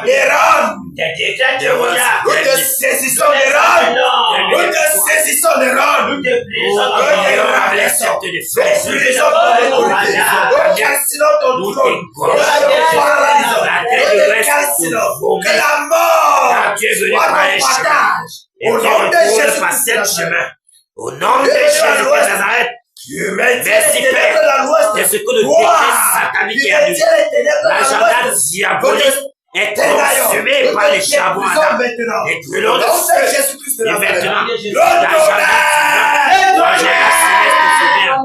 les rangs, nous te saisissons les rangs, nous te saisissons les rangs, nous te brisons nous calcinons ton trône, nous te paralysons, nous te calcinons, que la mort soit ton partage, au nom de Jésus-Christ. Au nom de Jésus-Christ de Nazareth, merci Père, c'est ce que le décret satanique est annulé. L'agenda diabolique est consumé par les charbons à dame. Et brûlons de feu. Et maintenant, l'agenda céleste se ferme.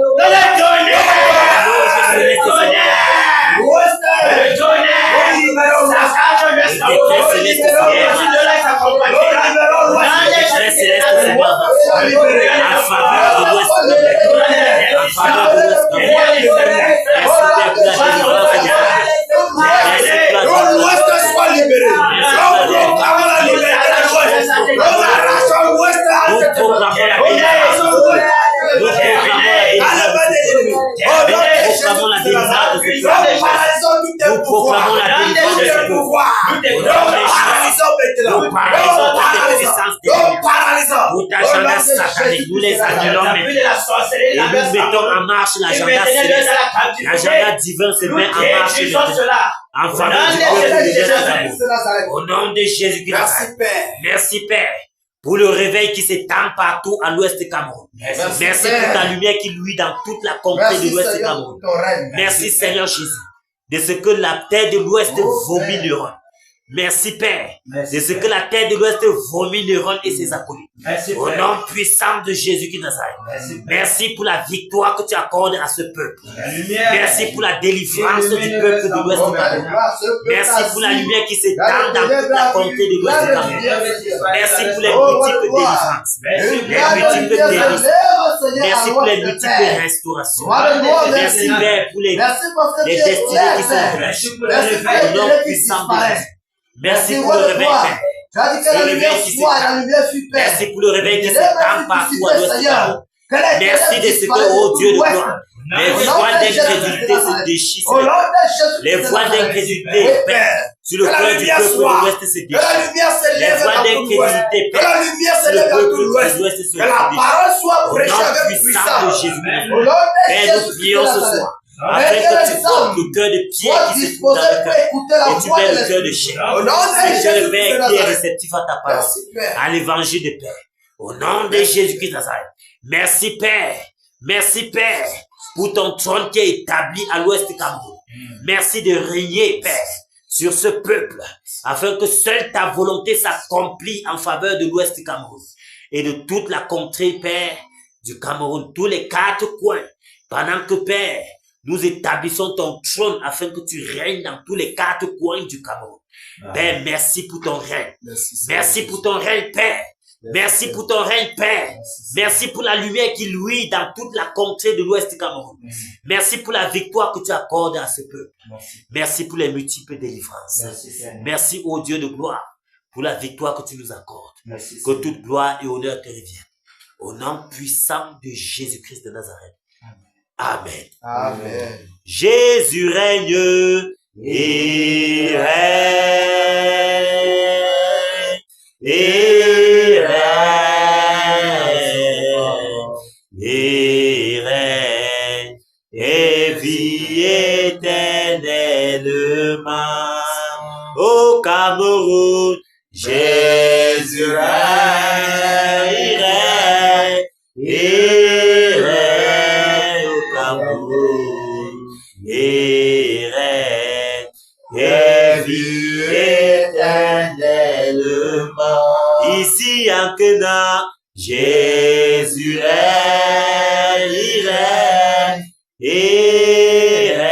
Nous proclamons la délivrance de ce pouvoir. Nous paralysons toutes les puissances des ténèbres. Tout agenda satanique, nous les annulons maintenant. Et nous mettons en marche l'agenda céleste. L'agenda divin se met en marche en faveur du peuple de Dieu. Au nom de Jésus-Christ. Merci Père. Pour le réveil qui s'étend partout à l'ouest du Cameroun. Merci pour ta lumière qui luit dans toute la contrée de l'ouest du Cameroun. Merci Seigneur Jésus, de ce que la terre de l'ouest vomit le roi. Merci Père, de ce que la terre de l'Ouest vomit Néron et ses acolytes. Au nom puissant de Jésus-Christ de Nazareth. Merci pour la victoire que tu accordes à ce peuple. Merci pour la délivrance du peuple de l'Ouest du Cameroun. Merci pour la lumière qui s'étend dans toute la comté de l'Ouest du Cameroun. Merci pour les multiples délivrances. Les multiples délices. Merci pour les multiples restaurations. Merci Père pour les destinées qui sont fraîches. Au nom puissant de Jésus. Merci pour le réveil, Père. Le réveil qui s'étend. Merci pour le réveil qui s'étend partout à l'Ouest du Cameroun. Merci de ce que, oh Dieu de gloire, les voiles d'incrédulité se déchirent. Les voiles d'incrédulité, Père, sur le cœur du peuple de l'Ouest se déchirent. Les voiles d'incrédulité, Père, sur le peuple de l'Ouest se déchirent. Au nom puissant de Jésus, Père, nous prions ce soir. Afin que tu portes le cœur de pierre qui se trouve dans le cœur et tu mets le cœur de chair. C'est le Père qui est réceptif à ta parole, à l'évangile de Père. Au nom de Jésus-Christ de Nazareth. Merci Père. Merci Père pour ton trône qui est établi à l'ouest du Cameroun. Merci de régner Père sur ce peuple afin que seule ta volonté s'accomplisse en faveur de l'ouest du Cameroun et de toute la contrée Père du Cameroun, tous les quatre coins. Pendant que Père, nous établissons ton trône afin que tu règnes dans tous les quatre coins du Cameroun. Père, merci pour ton règne. Merci pour ton règne, Père. Merci pour ton règne, Père. Merci pour la lumière qui luit dans toute la contrée de l'ouest du Cameroun. Merci pour la victoire que tu accordes à ce peuple. Merci pour les multiples délivrances. Merci, ô Dieu de gloire, pour la victoire que tu nous accordes. Que toute gloire et honneur te reviennent. Au nom puissant de Jésus-Christ de Nazareth. Amen. Amen. Jésus règne et règne et règne et vit éternellement au Cameroun. Jésus règne et règne au Cameroun et règne et vit éternellement. Ici en Canaan, Jésus règne, il règne et règne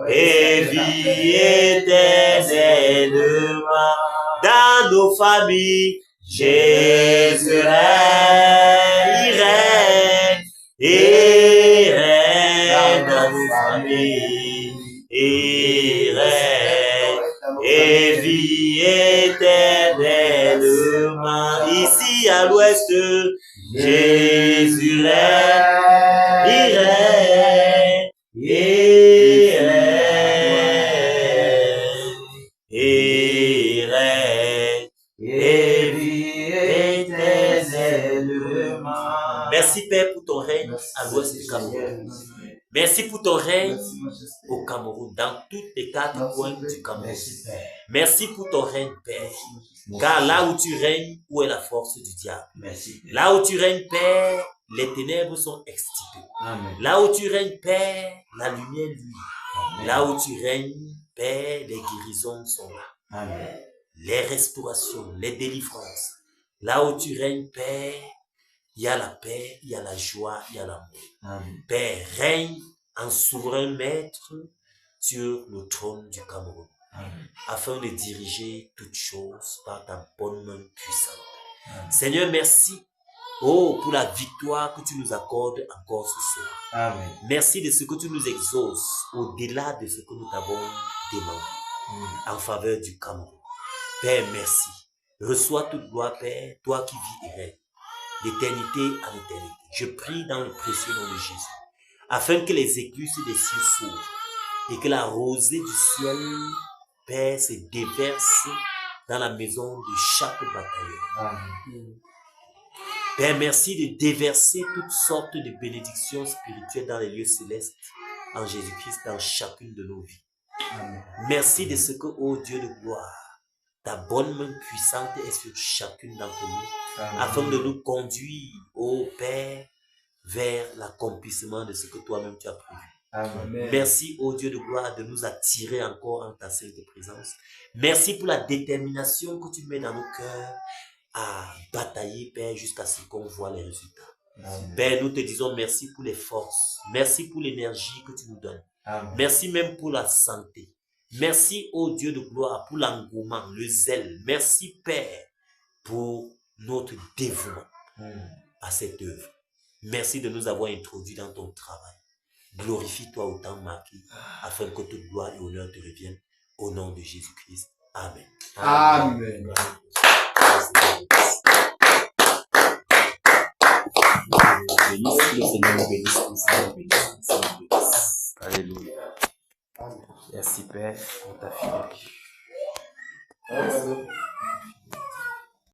et vit éternellement. Dans nos familles, Jésus règne, il règne et règne dans nos familles, et règne et vit éternellement. Ici à l'ouest, Jésus règne, il règne et règne et vit éternellement. Merci Père pour ton règne à l'ouest du Cameroun. Merci pour ton règne au Cameroun, dans tous les quatre coins du Cameroun. Merci pour ton règne, Père. Car là où tu règnes, où est la force du diable? Là où tu règnes, Père, les ténèbres sont extirpées. Là où tu règnes, Père, la lumière luit. Là où tu règnes, Père, les guérisons sont là. Les restaurations, les délivrances. Là où tu règnes, Père, il y a la paix, il y a la joie, il y a l'amour. Père, règne en souverain maître sur le trône du Cameroun, afin de diriger toutes choses par ta bonne main puissante. Seigneur, merci pour la victoire que tu nous accordes encore ce soir. Merci de ce que tu nous exauces au-delà de ce que nous t'avons demandé en faveur du Cameroun. Père, merci. Reçois toute gloire, Père, toi qui vis et règnes d'éternité en éternité. Je prie dans le précieux nom de Jésus, afin que les écluses des cieux s'ouvrent et que la rosée du ciel, Père, se déverse dans la maison de chaque batailleur. Père, merci de déverser toutes sortes de bénédictions spirituelles dans les lieux célestes en Jésus-Christ, dans chacune de nos vies. Merci de ce que, ô Dieu de gloire, ta bonne main puissante est sur chacune d'entre nous, afin de nous conduire, ô Père, vers l'accomplissement de ce que toi-même tu as prévu. Amen. Merci, ô Dieu de gloire, de nous attirer encore en ta sainte présence. Merci pour la détermination que tu mets dans nos cœurs à batailler, Père, jusqu'à ce qu'on voit les résultats. Amen. Père, nous te disons merci pour les forces. Merci pour l'énergie que tu nous donnes. Amen. Merci même pour la santé. Merci, ô Dieu de gloire, pour l'engouement, le zèle. Merci, Père, pour notre dévouement à cette œuvre. Merci de nous avoir introduits dans ton travail. Glorifie-toi au temps marqué, afin que toute gloire et honneur te reviennent. Au nom de Jésus-Christ. Amen. Amen. Alléluia. Merci Père pour ta fidélité. Amen.